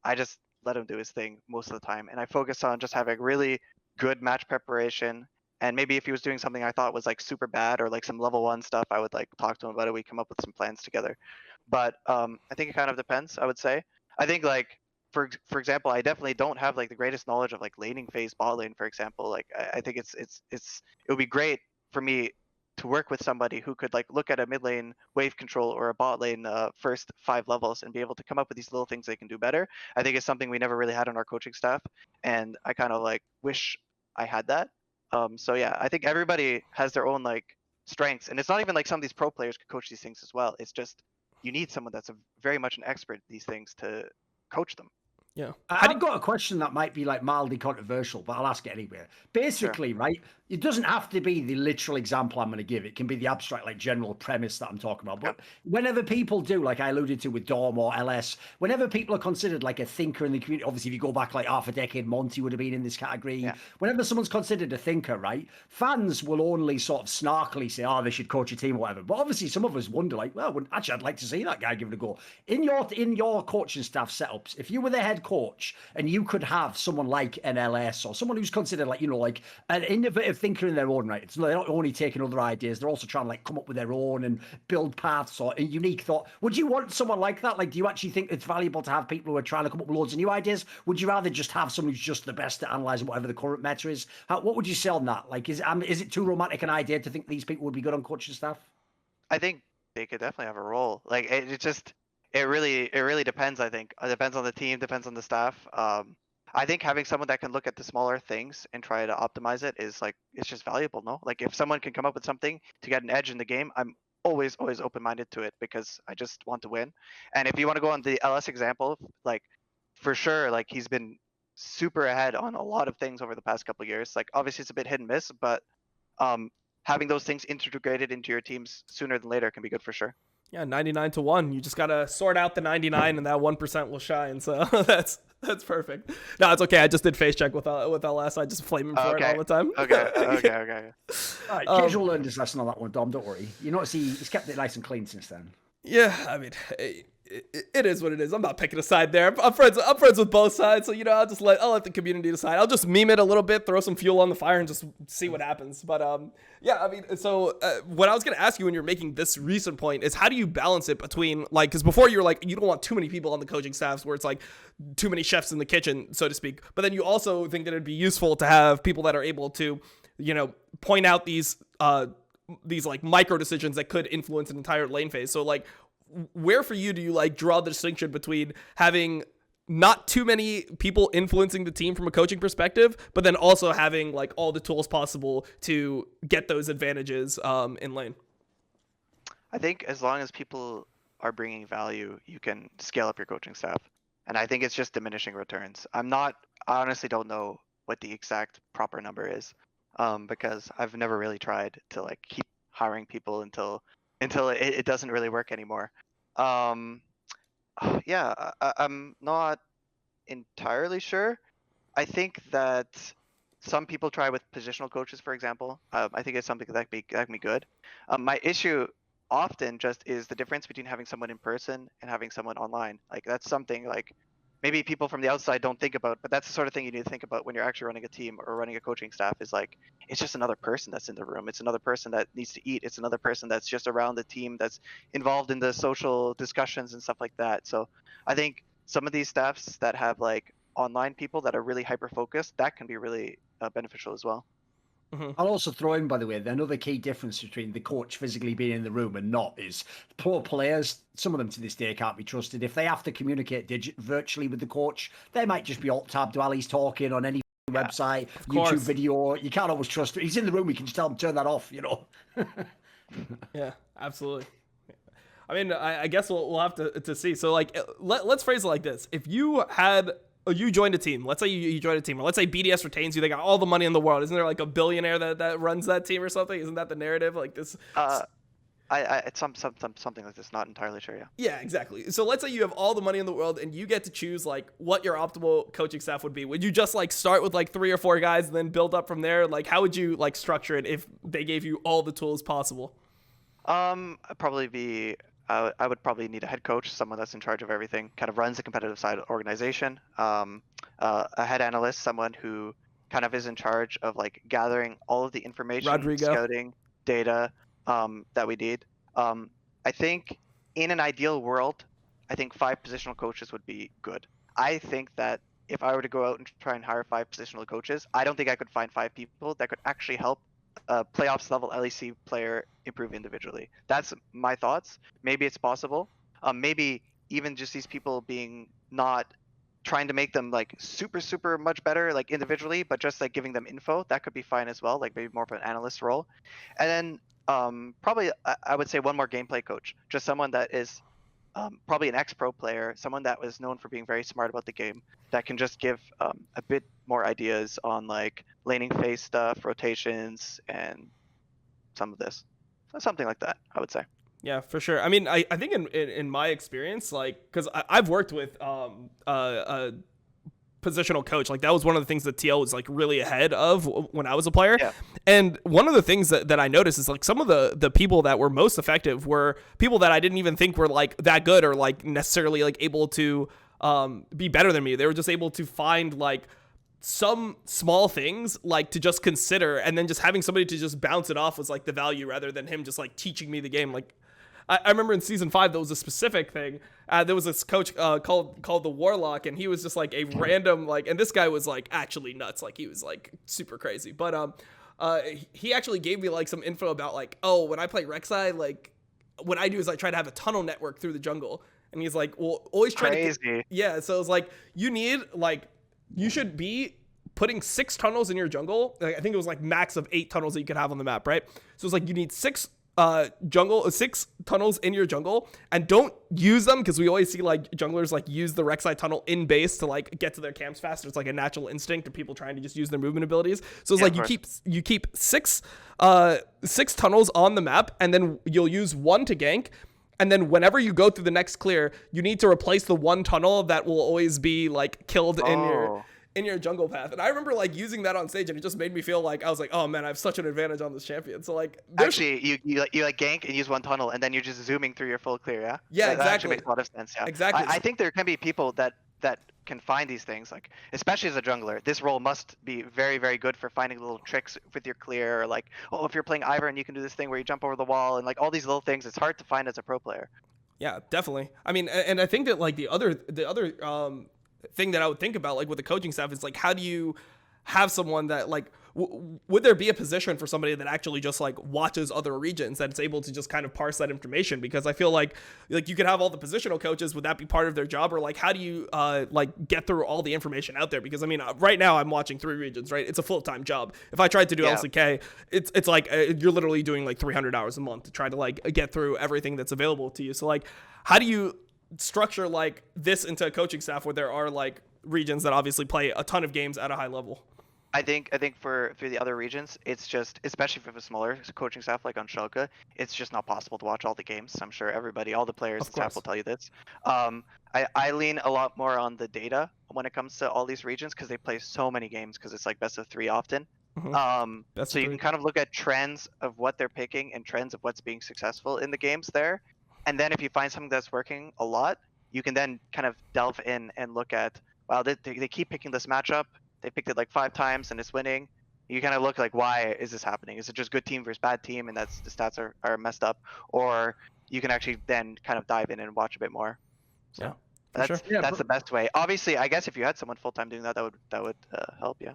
I just let him do his thing most of the time, and I focused on just having really good match preparation. And maybe if he was doing something I thought was like super bad or like some level 1 stuff, I would like talk to him about it. We come up with some plans together. But I think it kind of depends, I would say. I think like for example, I definitely don't have like the greatest knowledge of like laning phase bot lane, for example. Like I think it would be great for me to work with somebody who could like look at a mid lane wave control or a bot lane first 5 levels and be able to come up with these little things they can do better. I think it's something we never really had on our coaching staff, and I kind of like wish I had that. So yeah, I think everybody has their own like strengths, and it's not even like some of these pro players could coach these things as well. It's just you need someone that's very much an expert at these things to coach them. Yeah. I've got a question that might be like mildly controversial, but I'll ask it anyway. Basically, right, it doesn't have to be the literal example I'm going to give. It can be the abstract, like general premise that I'm talking about. But whenever people do, like I alluded to with Dom or LS, whenever people are considered like a thinker in the community, obviously if you go back like half a decade, Monty would have been in this category. Yeah. Whenever someone's considered a thinker, right, fans will only sort of snarkily say, oh, they should coach a team or whatever. But obviously some of us wonder like, well, actually I'd like to see that guy give it a go. In your coaching staff setups, if you were the head coach and you could have someone like an LS or someone who's considered like, you know, like an innovative thinker in their own right, it's they're not only taking other ideas, they're also trying to like come up with their own and build paths or a unique thought. Would you want someone like that? Like, do you actually think it's valuable to have people who are trying to come up with loads of new ideas? Would you rather just have someone who's just the best at analyzing whatever the current meta is? What would you say on that? Like, is it too romantic an idea to think these people would be good on coaching staff? I think they could definitely have a role. Like it really depends. I think it depends on the team, depends on the staff. I think having someone that can look at the smaller things and try to optimize it is like, it's just valuable. No, like if someone can come up with something to get an edge in the game, I'm always open-minded to it because I just want to win. And if you want to go on the LS example, like for sure, like he's been super ahead on a lot of things over the past couple of years. Like obviously it's a bit hit and miss, but having those things integrated into your teams sooner than later can be good for sure. Yeah, 99-1. You just gotta sort out the 99, and that 1% will shine. So that's perfect. No, it's okay. I just did face check with LS. I just flame him for it all the time. Okay. All right, casual learned his lesson on that one, Dom. Don't worry. You notice he's kept it nice and clean since then. Yeah, I mean, it is what it is. I'm not picking a side there. I'm friends with both sides, so you know, I'll let the community decide. I'll just meme it a little bit, throw some fuel on the fire, and just see what happens. But yeah, I mean, so what I was gonna ask you when you're making this recent point is how do you balance it between like, because before you were like you don't want too many people on the coaching staffs where it's like too many chefs in the kitchen, so to speak. But then you also think that it'd be useful to have people that are able to, you know, point out these like micro decisions that could influence an entire lane phase. So like, where for you do you like draw the distinction between having not too many people influencing the team from a coaching perspective, but then also having like all the tools possible to get those advantages in lane? I think as long as people are bringing value, you can scale up your coaching staff. And I think it's just diminishing returns. I honestly don't know what the exact proper number is because I've never really tried to like keep hiring people until it doesn't really work anymore. Yeah, I'm not entirely sure. I think that some people try with positional coaches, for example. I think it's something that can be good. My issue often just is the difference between having someone in person and having someone online. Like that's something like maybe people from the outside don't think about, but that's the sort of thing you need to think about when you're actually running a team or running a coaching staff is like, it's just another person that's in the room. It's another person that needs to eat. It's another person that's just around the team that's involved in the social discussions and stuff like that. So I think some of these staffs that have like online people that are really hyper focused, that can be really beneficial as well. I'll also throw in, by the way, another key difference between the coach physically being in the room and not is pro players. Some of them to this day can't be trusted. If they have to communicate virtually with the coach, they might just be alt-tabbed while he's talking on any website, YouTube video. You can't always trust him. He's in the room. You can just tell him turn that off. Yeah, absolutely. I mean, I guess we'll have to see. So like, let's phrase it like this: if you joined a team, let's say you joined a team, or let's say BDS retains you, they got all the money in the world. Isn't there like a billionaire that runs that team or something? Isn't that the narrative? Like this? It's something like this. Not entirely sure. Yeah. Yeah, exactly. So let's say you have all the money in the world and you get to choose like what your optimal coaching staff would be. Would you just like start with like 3 or 4 guys and then build up from there? Like, how would you like structure it if they gave you all the tools possible? I would probably need a head coach, someone that's in charge of everything, kind of runs the competitive side of the organization. A head analyst, someone who kind of is in charge of like gathering all of the information, scouting data that we need. I think in an ideal world, I think 5 positional coaches would be good. I think that if I were to go out and try and hire 5 positional coaches, I don't think I could find 5 people that could actually help a playoffs level LEC player improve individually. That's my thoughts. Maybe it's possible. Maybe even just these people being not trying to make them like super much better like individually, but just like giving them info, that could be fine as well. Like maybe more of an analyst role. And then probably I would say one more gameplay coach, just someone that is probably an ex-pro player, someone that was known for being very smart about the game, that can just give a bit more ideas on like laning phase stuff, rotations, and some of this. So something like that, I would say. Yeah, for sure. I mean, I think in my experience, like, because I've worked with a positional coach, like that was one of the things that TL was like really ahead of when I was a player. Yeah. And one of the things that I noticed is like some of the people that were most effective were people that I didn't even think were like that good or like necessarily like able to be better than me. They were just able to find like some small things like to just consider, and then just having somebody to just bounce it off was like the value rather than him just like teaching me the game. Like I remember in season 5 there was a specific thing. There was this coach called the Warlock, and he was just like a random like, and this guy was like actually nuts. Like he was like super crazy. But he actually gave me like some info about like, oh, when I play Rek'Sai, like what I do is I try to have a tunnel network through the jungle. And he's like, well, always try to. Yeah. So it's like you should be putting 6 tunnels in your jungle. Like, I think it was like max of 8 tunnels that you could have on the map, right? So it's like you need 6 tunnels in your jungle, and don't use them because we always see like junglers like use the Rek'Sai tunnel in base to like get to their camps faster. It's like a natural instinct of people trying to just use their movement abilities. So it's like you keep 6 tunnels on the map, and then you'll use 1 to gank. And then whenever you go through the next clear, you need to replace the 1 tunnel that will always be like killed in your jungle path. And I remember like using that on stage, and it just made me feel like I was like, oh man, I have such an advantage on this champion. So like actually you like gank and use 1 tunnel, and then you're just zooming through your full clear. Yeah, that exactly. actually makes a lot of sense. Yeah, exactly. I think there can be people that can find these things, like especially as a jungler. This role must be very, very good for finding little tricks with your clear, or like, oh, if you're playing Ivern, you can do this thing where you jump over the wall, and like all these little things. It's hard to find as a pro player. Yeah, definitely. I mean, and I think that like the other thing that I would think about like with the coaching staff is like, how do you have someone that like would there be a position for somebody that actually just like watches other regions that's able to just kind of parse that information? Because I feel like you could have all the positional coaches. Would that be part of their job? Or like, how do you like get through all the information out there? Because I mean, right now I'm watching 3 regions, right? It's a full-time job. If I tried to do LCK, it's like you're literally doing like 300 hours a month to try to like get through everything that's available to you. So like, how do you structure like this into a coaching staff where there are like regions that obviously play a ton of games at a high level? I think for the other regions, it's just, especially for the smaller coaching staff like on Schalke, it's just not possible to watch all the games. I'm sure all the players and staff will tell you this. I lean a lot more on the data when it comes to all these regions because they play so many games, because it's like best of 3 often. Mm-hmm. So you can kind of look at trends of what they're picking and trends of what's being successful in the games there. And then if you find something that's working a lot, you can then kind of delve in and look at, wow, they keep picking this matchup. They picked it like 5 times and it's winning. You kind of look like, why is this happening? Is it just good team versus bad team and that's the stats are messed up? Or you can actually then kind of dive in and watch a bit more. So. Yeah, That's the best way. Obviously, I guess if you had someone full time doing that, that would help. Yeah.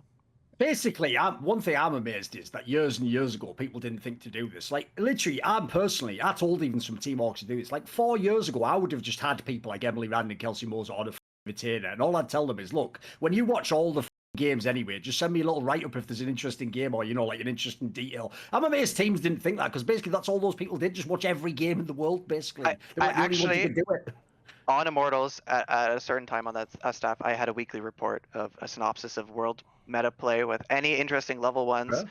Basically, one thing I'm amazed is that years and years ago, people didn't think to do this. Like, literally, I told even some team orgs to do this. Like, 4 years ago, I would have just had people like Emily Rand and Kelsey Moser on a retainer, and all I'd tell them is, look, when you watch all the games anyway, just send me a little write-up if there's an interesting game or, like an interesting detail. I'm amazed teams didn't think that, because basically that's all those people did, just watch every game in the world, basically. I actually to do it. On Immortals, at a certain time on that staff, I had a weekly report of a synopsis of world meta play with any interesting level ones,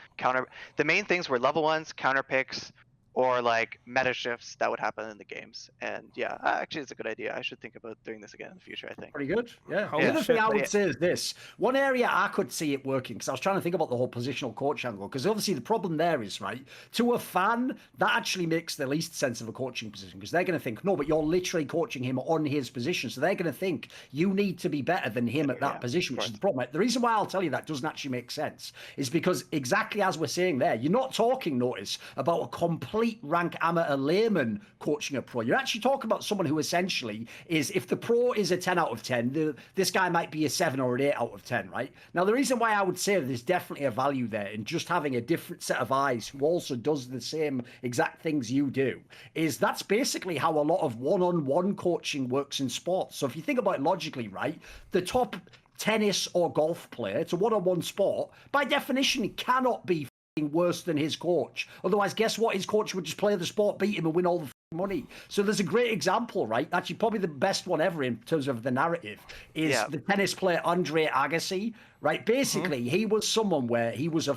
the main things were level ones, counter picks, or like meta shifts that would happen in the games. And yeah, actually it's a good idea. I should think about doing this again in the future, I think. Pretty good. Yeah. The other thing I would say is this. One area I could see it working, because I was trying to think about the whole positional coach angle, because obviously the problem there is, right, to a fan, that actually makes the least sense of a coaching position, because they're going to think, no, but you're literally coaching him on his position. So they're going to think you need to be better than him at that position, which is the problem. The reason why I'll tell you that doesn't actually make sense is because exactly as we're saying there, you're not talking, notice, about a complete rank amateur layman coaching a pro. You're actually talking about someone who essentially is, if the pro is a 10 out of 10, this guy might be a 7 or an 8 out of 10, right? Now, the reason why I would say there's definitely a value there in just having a different set of eyes who also does the same exact things you do is that's basically how a lot of one-on-one coaching works in sports. So if you think about it logically, right, the top tennis or golf player, it's a one-on-one sport, by definition, it cannot be worse than his coach. Otherwise, guess what? His coach would just play the sport, beat him, and win all the money. So there's a great example, right? Actually, probably the best one ever in terms of the narrative is the tennis player Andre Agassi, right? Basically, he was someone where he was a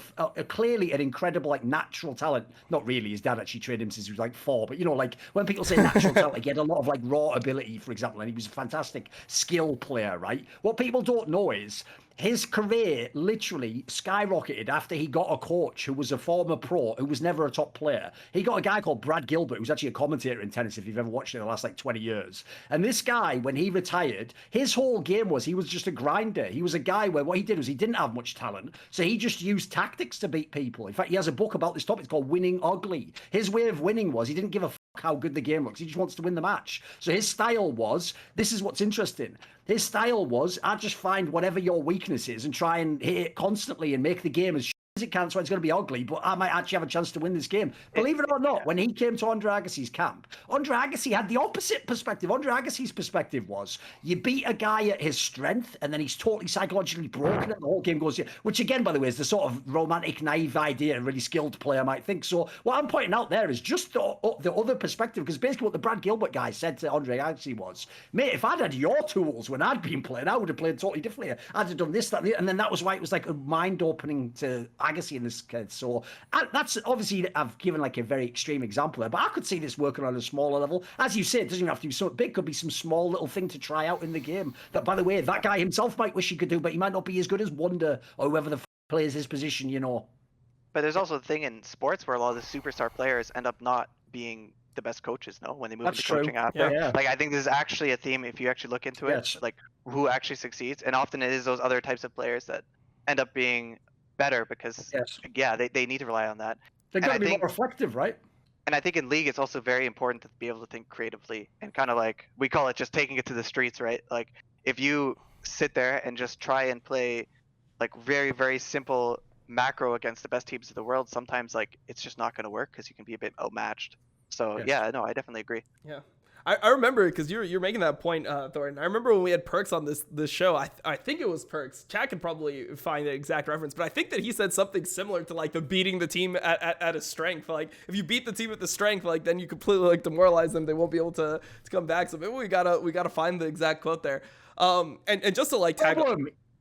clearly an incredible, like, natural talent. Not really. His dad actually trained him since he was like 4. But, like, when people say natural talent, like, he had a lot of, like, raw ability, for example, and he was a fantastic skill player, right? What people don't know is his career literally skyrocketed after he got a coach who was a former pro, who was never a top player. He got a guy called Brad Gilbert, who's actually a commentator in tennis, if you've ever watched it in the last, like, 20 years. And this guy, when he retired, his whole game was he was just a grinder. He was a guy where what he did was he didn't have much talent, so he just used tactics to beat people. In fact, he has a book about this topic. It's called Winning Ugly. His way of winning was he didn't give a how good the game looks. He just wants to win the match. So his style was, this is what's interesting. His style was, I just find whatever your weakness is and try and hit it constantly and make the game as it can, so it's going to be ugly, but I might actually have a chance to win this game. Believe it or not, when he came to Andre Agassi's camp, Andre Agassi had the opposite perspective. Andre Agassi's perspective was, you beat a guy at his strength, and then he's totally psychologically broken, and the whole game goes, which again, by the way, is the sort of romantic, naive idea a really skilled player might think. So what I'm pointing out there is just the other perspective, because basically what the Brad Gilbert guy said to Andre Agassi was, mate, if I'd had your tools when I'd been playing, I would have played totally differently. I'd have done this, that, and then that was why it was like a mind-opening to Agassi in this case. So that's obviously, I've given like a very extreme example there, but I could see this working on a smaller level. As you say, it doesn't even have to be so big. Could be some small little thing to try out in the game that, by the way, that guy himself might wish he could do, but he might not be as good as Wonder or whoever the plays his position, But there's also the thing in sports where a lot of the superstar players end up not being the best coaches, when they move into coaching after. Yeah. Like, I think this is actually a theme if you actually look into it, like who actually succeeds, and often it is those other types of players that end up being better because they need to rely on that. They're going to be more reflective, right? And I think in League it's also very important to be able to think creatively and kind of like, we call it just taking it to the streets, right? Like, if you sit there and just try and play like very, very simple macro against the best teams of the world, sometimes like it's just not going to work because you can be a bit outmatched. So I definitely agree. Yeah. I remember, because you're making that point, Thornton. I remember when we had Perks on this show. I think it was Perks. Chad can probably find the exact reference, but I think that he said something similar to like the beating the team at a strength. Like, if you beat the team at the strength, like, then you completely like demoralize them. They won't be able to come back. So maybe we gotta find the exact quote there. And just to like tag.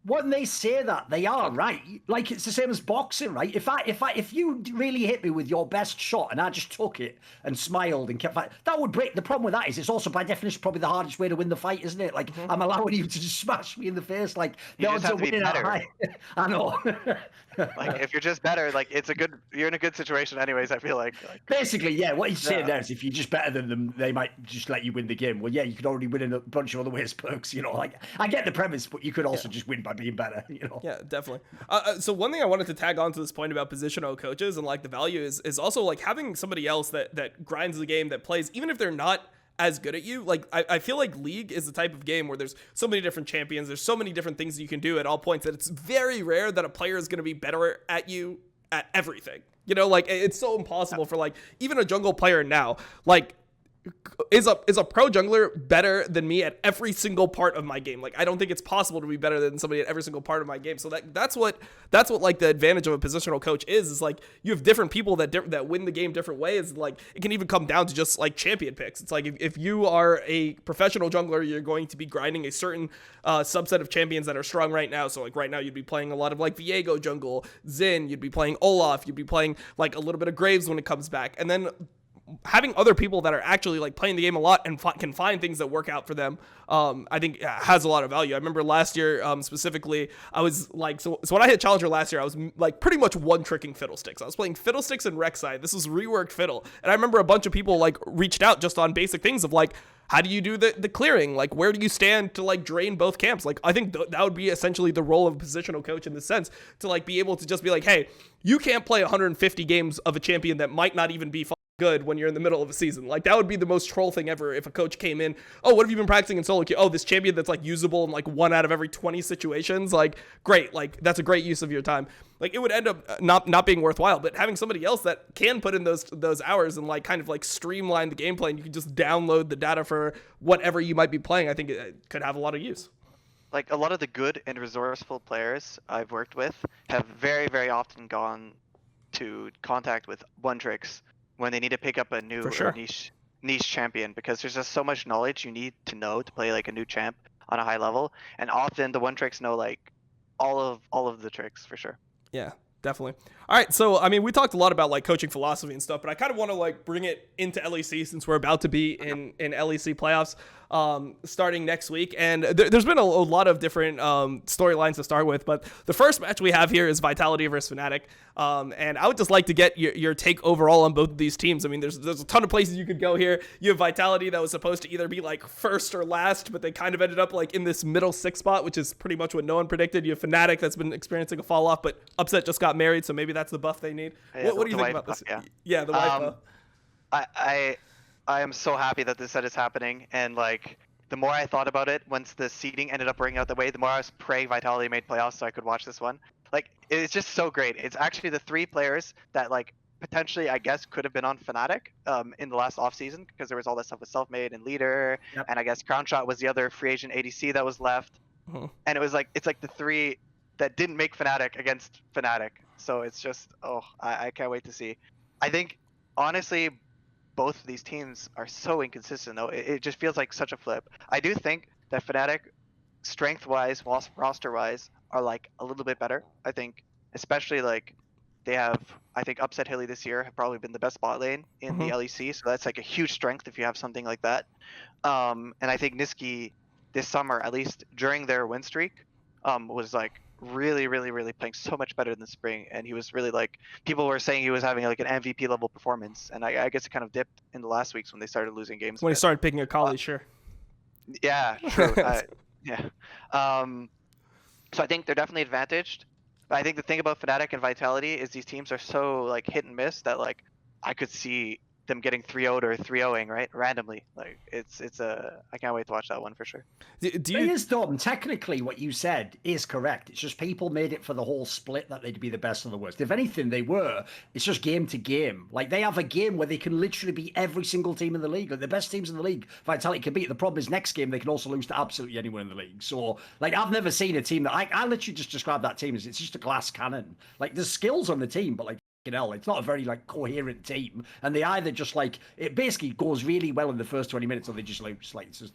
When they say that, they are right. Like, it's the same as boxing, right? If you really hit me with your best shot and I just took it and smiled and kept fighting, that would break. The problem with that is it's also by definition probably the hardest way to win the fight, isn't it? Like, I'm allowing you to just smash me in the face. Like, the odds of winning are high. I know. Like, if you're just better, like, you're in a good situation anyways, I feel like. Basically, what he's saying there is if you're just better than them, they might just let you win the game. Well, you could already win in a bunch of other ways, Perks. Like, I get the premise, but you could also just win by being better. Yeah, definitely. So one thing I wanted to tag on to this point about positional coaches and like the value is also like having somebody else that grinds the game, that plays, even if they're not as good at you. Like I feel like League is the type of game where there's so many different champions, there's so many different things you can do at all points that it's very rare that a player is going to be better at you at everything. You know, like it's so impossible for like even a jungle player now, like is a pro jungler better than me at every single part of my game? Like I don't think it's possible to be better than somebody at every single part of my game. So that's what like the advantage of a positional coach is like you have different people that win the game different ways. Like it can even come down to just like champion picks. It's like if you are a professional jungler, you're going to be grinding a certain subset of champions that are strong right now. So like right now you'd be playing a lot of like Viego jungle, Xin, you'd be playing Olaf, you'd be playing like a little bit of Graves when it comes back, and then having other people that are actually like playing the game a lot and can find things that work out for them, I think has a lot of value. I remember last year specifically, I was like, so when I hit Challenger last year, I was like pretty much one-tricking Fiddlesticks. I was playing Fiddlesticks and Rek'Sai. This was reworked Fiddle. And I remember a bunch of people like reached out just on basic things of like, how do you do the clearing? Like, where do you stand to like drain both camps? Like, I think that would be essentially the role of a positional coach in this sense, to like be able to just be like, hey, you can't play 150 games of a champion that might not even be good when you're in the middle of a season. Like that would be the most troll thing ever if a coach came in, oh, what have you been practicing in solo queue? Oh, this champion that's like usable in like 1 out of every 20 situations. Like great, like that's a great use of your time. Like it would end up not being worthwhile, but having somebody else that can put in those hours and like kind of like streamline the gameplay, and you can just download the data for whatever you might be playing, I think it could have a lot of use. Like a lot of the good and resourceful players I've worked with have very, very often gone to contact with one tricks when they need to pick up a new or niche champion, because there's just so much knowledge you need to know to play like a new champ on a high level, and often the one tricks know like all of the tricks for sure. Yeah, definitely. All right, so I mean, we talked a lot about like coaching philosophy and stuff, but I kind of want to like bring it into LEC since we're about to be in LEC playoffs starting next week, and there's been a lot of different storylines to start with, but the first match we have here is Vitality versus Fnatic, and I would just like to get your take overall on both of these teams. I mean, there's a ton of places you could go here. You have Vitality that was supposed to either be like first or last, but they kind of ended up like in this middle 6 spot, which is pretty much what no one predicted. You have Fnatic that's been experiencing a fall off, but Upset just got married, so maybe that's the buff they need. Yeah, what do you think about this? Yeah, the wife buff. I am so happy that this set is happening, and like the more I thought about it, once the seeding ended up working out the way, the more I was praying Vitality made playoffs so I could watch this one. Like it's just so great. It's actually the 3 players that like potentially I guess could have been on Fnatic in the last offseason, because there was all that stuff with Selfmade and Leader, and I guess Crownshot was the other free agent ADC that was left, and it's like the 3 that didn't make Fnatic against Fnatic. So it's just I can't wait to see. I think honestly both of these teams are so inconsistent though. It just feels like such a flip. I do think that Fnatic, strength-wise, roster-wise, are like a little bit better. I think, especially like they have, I think Upset Hilly this year have probably been the best bot lane in the LEC, so that's like a huge strength if you have something like that. And I think Niski this summer, at least during their win streak, was like really playing so much better than Spring, and he was really like, people were saying he was having like an MVP level performance, and I guess it kind of dipped in the last weeks when they started losing games. When he started picking a Kali, sure. Yeah, true. Yeah. So I think they're definitely advantaged. But I think the thing about Fnatic and Vitality is these teams are so like hit and miss that like I could see them getting 3-0'd or 3-0ing right randomly. Like it's I can't wait to watch that one for sure. It is, Dom, technically what you said is correct. It's just people made it for the whole split that they'd be the best or the worst. If anything, they were. It's just game to game. Like they have a game where they can literally beat every single team in the league. Like the best teams in the league, Vitality can beat. The problem is next game they can also lose to absolutely anyone in the league. So like I've never seen a team that I literally just describe that team as it's just a glass cannon. Like there's skills on the team, but like it's not a very like coherent team, and they either just like it basically goes really well in the first 20 minutes, or they just lose. Like it's just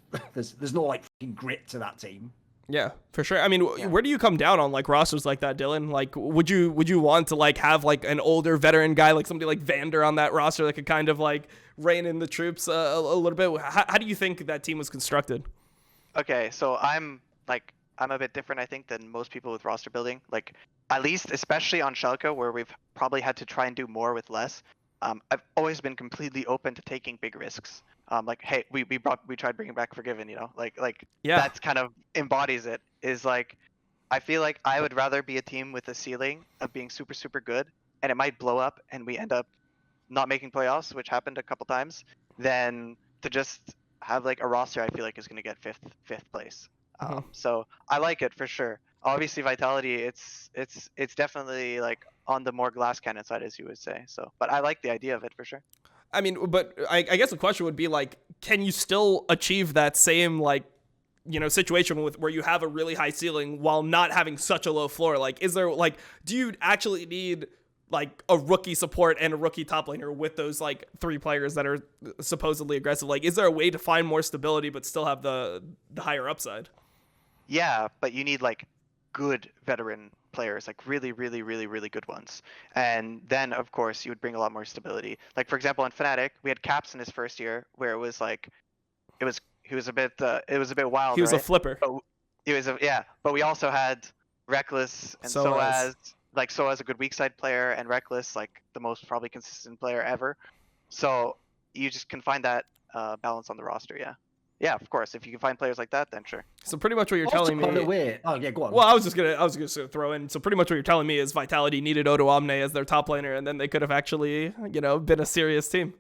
there's no like fucking grit to that team. Yeah, for sure. I mean, where do you come down on like rosters like that, Dylan? Like, would you want to like have like an older veteran guy, like somebody like Vander on that roster that could kind of like rein in the troops a little bit? How do you think that team was constructed? Okay, so I'm a bit different, I think, than most people with roster building. Like, at least, especially on Schalke, where we've probably had to try and do more with less. I've always been completely open to taking big risks. Like, hey, we tried bringing back Forgiven, you know, like that's kind of embodies it. Is like, I feel like I would rather be a team with a ceiling of being super, super good, and it might blow up, and we end up not making playoffs, which happened a couple times, than to just have like a roster I feel like is going to get fifth place. Mhm. So I like it for sure. Obviously, Vitality, it's definitely like on the more glass cannon side, as you would say. So, but I like the idea of it for sure. I mean, but I guess the question would be like, can you still achieve that same like, situation with where you have a really high ceiling while not having such a low floor? Like, is there like, do you actually need like a rookie support and a rookie top laner with those like 3 players that are supposedly aggressive? Like, is there a way to find more stability but still have the higher upside? Yeah, but you need like good veteran players, like really, really, really, really good ones. And then of course you would bring a lot more stability. Like for example, in Fnatic, we had Caps in his first year where it was like, he was a bit wild. He was right? a flipper. But we also had Rekkles and Soaz. Soaz a good weak side player, and Rekkles like the most probably consistent player ever. So you just can find that balance on the roster. Yeah, of course. If you can find players like that, then sure. So pretty much what you're Also, telling me. by the way, oh yeah, go on. Well, I was just gonna throw in. So pretty much what you're telling me is Vitality needed IWDominate as their top laner, and then they could have actually, been a serious team.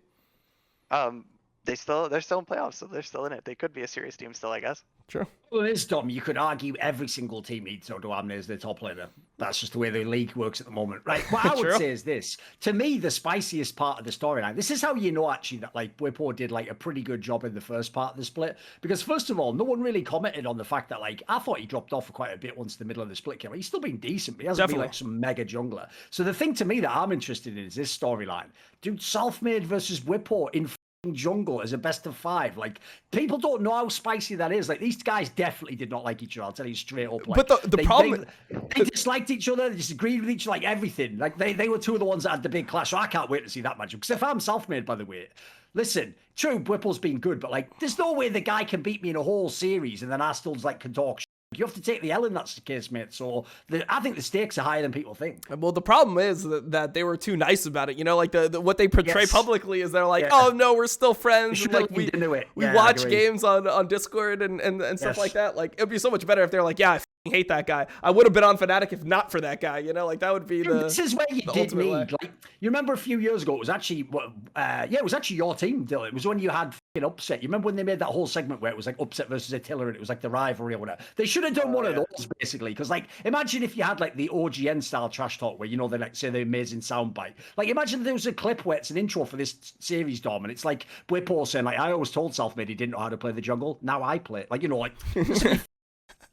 They're still in playoffs, so they're still in it. They could be a serious team still, I guess. Sure. Well, it is, Dom. You could argue every single team needs IWDominate as their top laner. That's just the way the league works at the moment, right? What I would True. say is this. To me, the spiciest part of the storyline, this is how you know, actually, that, like, Whippo did, like, a pretty good job in the first part of the split. Because, first of all, no one really commented on the fact that, like, I thought he dropped off for quite a bit once the middle of the split came. He's still been decent, but he hasn't been, like, some mega jungler. So the thing to me that I'm interested in is this storyline. Dude, Selfmade versus Whippo in jungle as a best of 5. Like, people don't know how spicy that is. Like, these guys definitely did not like each other. I'll tell you straight up. Like, but the problem, they disliked each other. They disagreed with each other, like everything. Like, they were 2 of the ones that had the big clash. So I can't wait to see that match. Because if I'm Selfmade, by the way, listen, true, Whipple's been good, but like, there's no way the guy can beat me in a whole series and then I still like can talk. You have to take the L in that's the case, mate. So I think the stakes are higher than people think. Well, the problem is that they were too nice about it. Like the what they portray publicly is they're like, oh no, we're still friends. And, like we watch games on Discord and stuff like that. Like it'd be so much better if they're like, yeah, I hate that guy. I would have been on Fnatic if not for that guy. Like that would be This is where you did need. Like, you remember a few years ago, it was actually it was actually your team, Dylan. It was when you had Upset. You remember when they made that whole segment where it was like Upset versus Attila and it was like the rivalry or whatever? They should have done one of those basically, because like imagine if you had like the OGN style trash talk where they like say the amazing soundbite. Like imagine there was a clip where it's an intro for this series, Dom, and it's like Whippo saying like, I always told Selfmade he didn't know how to play the jungle. Now I play it. Like like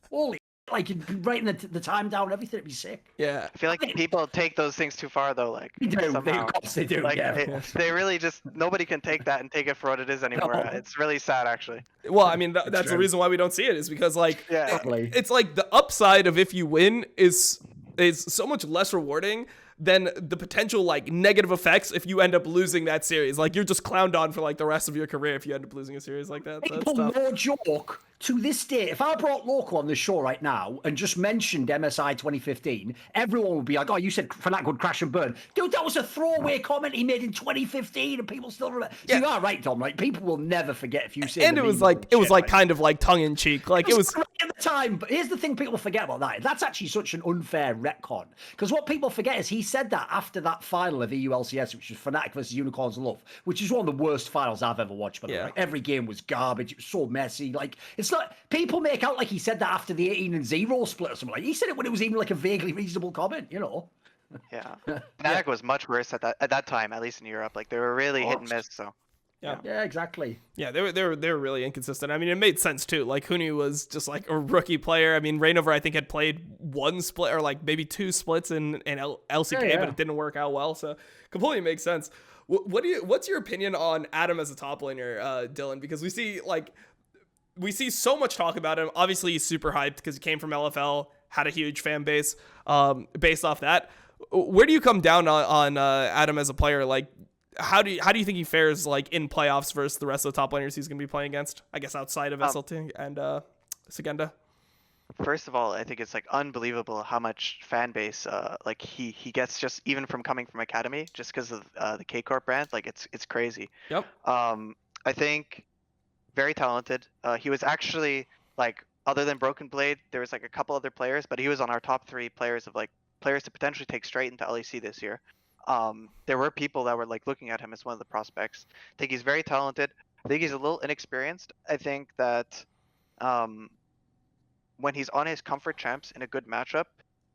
holy. Like writing the time down, everything, it'd be sick. Yeah, I feel like people take those things too far, though. Like they do, of course they do. Like, yeah. they really just nobody can take that and take it for what it is anymore. No. It's really sad, actually. Well, I mean, that's the reason why we don't see it is because like it's like the upside of if you win is so much less rewarding than the potential like negative effects if you end up losing that series. Like you're just clowned on for like the rest of your career if you end up losing a series like that. People, no joke, to this day, if I brought Loco on the show right now and just mentioned MSI 2015, everyone would be like, oh, you said Fnatic would crash and burn. Dude, that was a throwaway comment he made in 2015 and people still remember. Yeah. So you are right, Tom. Like, people will never forget if you say and it was like kind of like tongue in cheek. Like it was at the time. But here's the thing people forget about that. That's actually such an unfair retcon. Because what people forget is he said that after that final of EU LCS, which was Fnatic versus Unicorns of Love, which is one of the worst finals I've ever watched. By the way, like, every game was garbage. It was so messy. Like it's not. People make out like he said that after the 18-0 split or something. Like he said it when it was even like a vaguely reasonable comment. Yeah, Fnatic was much worse at that time, at least in Europe. Like they were really hit and miss. So. Yeah, exactly. Yeah, they were really inconsistent. I mean, it made sense too. Like Huni was just like a rookie player. I mean, Reignover I think had played 1 split or like maybe 2 splits in LCK, but it didn't work out well. So completely makes sense. What's your opinion on Adam as a top laner, Dylan? Because we see so much talk about him. Obviously, he's super hyped because he came from LFL, had a huge fan base based off that. Where do you come down on Adam as a player? Like, how do you think he fares like in playoffs versus the rest of the top laners he's going to be playing against? I guess outside of SLT and Sagenda. First of all, I think it's like unbelievable how much fan base like he gets just even from coming from Academy, just because of the K Corp brand. Like it's crazy. Yep. I think very talented. He was actually like, other than Broken Blade, there was like a couple other players, but he was on our top 3 players to potentially take straight into LEC this year. There were people that were like looking at him as one of the prospects. I think he's very talented, I think he's a little inexperienced. I think that when he's on his comfort champs in a good matchup,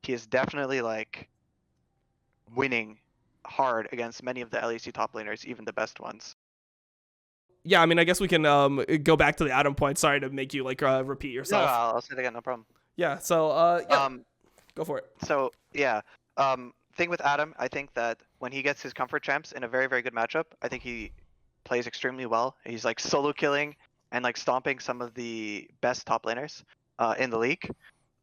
he is definitely like winning hard against many of the LEC top laners, even the best ones. Yeah, I mean, I guess we can go back to the Adam point. Sorry to make you like repeat No, yourself. I'll say it again, no problem. Yeah, so go for it. So yeah, thing with Adam, I think that when he gets his comfort champs in a very, very good matchup, I think he plays extremely well. He's like solo killing and like stomping some of the best top laners in the league.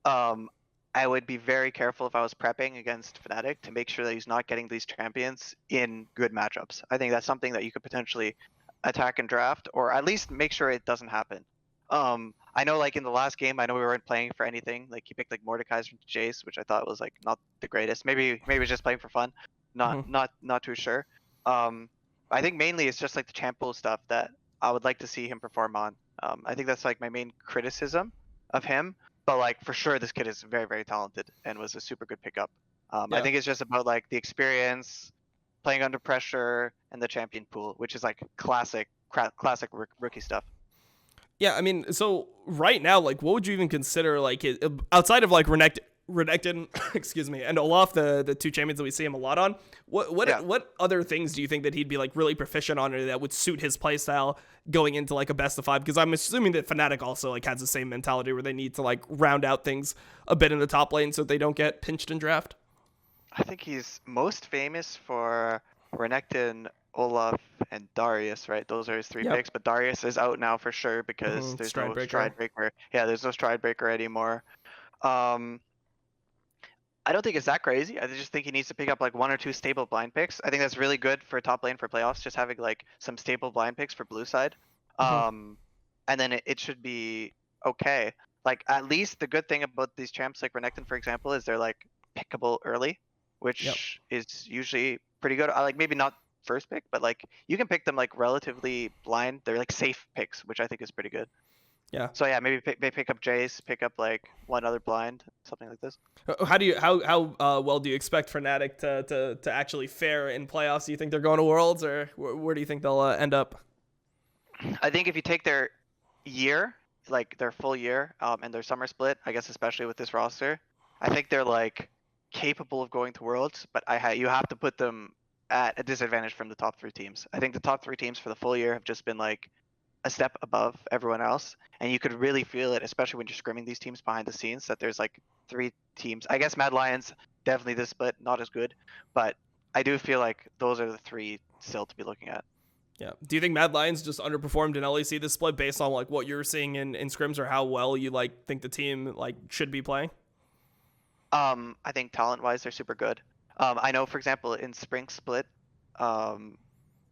I would be very careful if I was prepping against Fnatic to make sure that he's not getting these champions in good matchups. I think that's something that you could potentially attack and draft, or at least make sure it doesn't happen. I know like in the last game, I know we weren't playing for anything. Like he picked like Mordekaiser from Jace, which I thought was like not the greatest. Maybe he was just playing for fun. Not too sure. I think mainly it's just like the champ pool stuff that I would like to see him perform on. I think that's like my main criticism of him. But like for sure, this kid is very, very talented and was a super good pickup. I think it's just about like the experience, playing under pressure, and the champion pool, which is like classic rookie stuff. Yeah, I mean, so right now, like, what would you even consider like outside of like Renekton, excuse me, and Olaf, the two champions that we see him a lot on? What other things do you think that he'd be like really proficient on, or that would suit his playstyle going into like a best of 5? Because I'm assuming that Fnatic also like has the same mentality where they need to like round out things a bit in the top lane so they don't get pinched in draft. I think he's most famous for Renekton, Olaf, and Darius, right? Those are his three picks, but Darius is out now for sure because there's no Stride Breaker. Yeah, there's no Stride Breaker anymore. I don't think it's that crazy. I just think he needs to pick up like 1 or 2 stable blind picks. I think that's really good for top lane for playoffs, just having like some stable blind picks for blue side. And then it should be okay. Like at least the good thing about these champs like Renekton, for example, is they're like pickable early, which is usually pretty good. I like maybe not first pick, but like you can pick them like relatively blind. They're like safe picks, which I think is pretty good. Yeah. So yeah, maybe they pick up Jace, pick up like one other blind, something like this. How well do you expect Fnatic to actually fare in playoffs? Do you think they're going to Worlds, or where do you think they'll end up? I think if you take their year, like their full year, and their summer split, I guess especially with this roster, I think they're like capable of going to Worlds, but you have to put them at a disadvantage from the top 3 teams. I think the top 3 teams for the full year have just been like a step above everyone else, and you could really feel it, especially when you're scrimming these teams behind the scenes, that there's like 3 teams. I guess Mad Lions, definitely this split, not as good, but I do feel like those are the 3 still to be looking at. Yeah. Do you think Mad Lions just underperformed in LEC this split based on like what you're seeing in scrims, or how well you like think the team like should be playing? I think talent-wise they're super good. I know, for example, in Spring Split,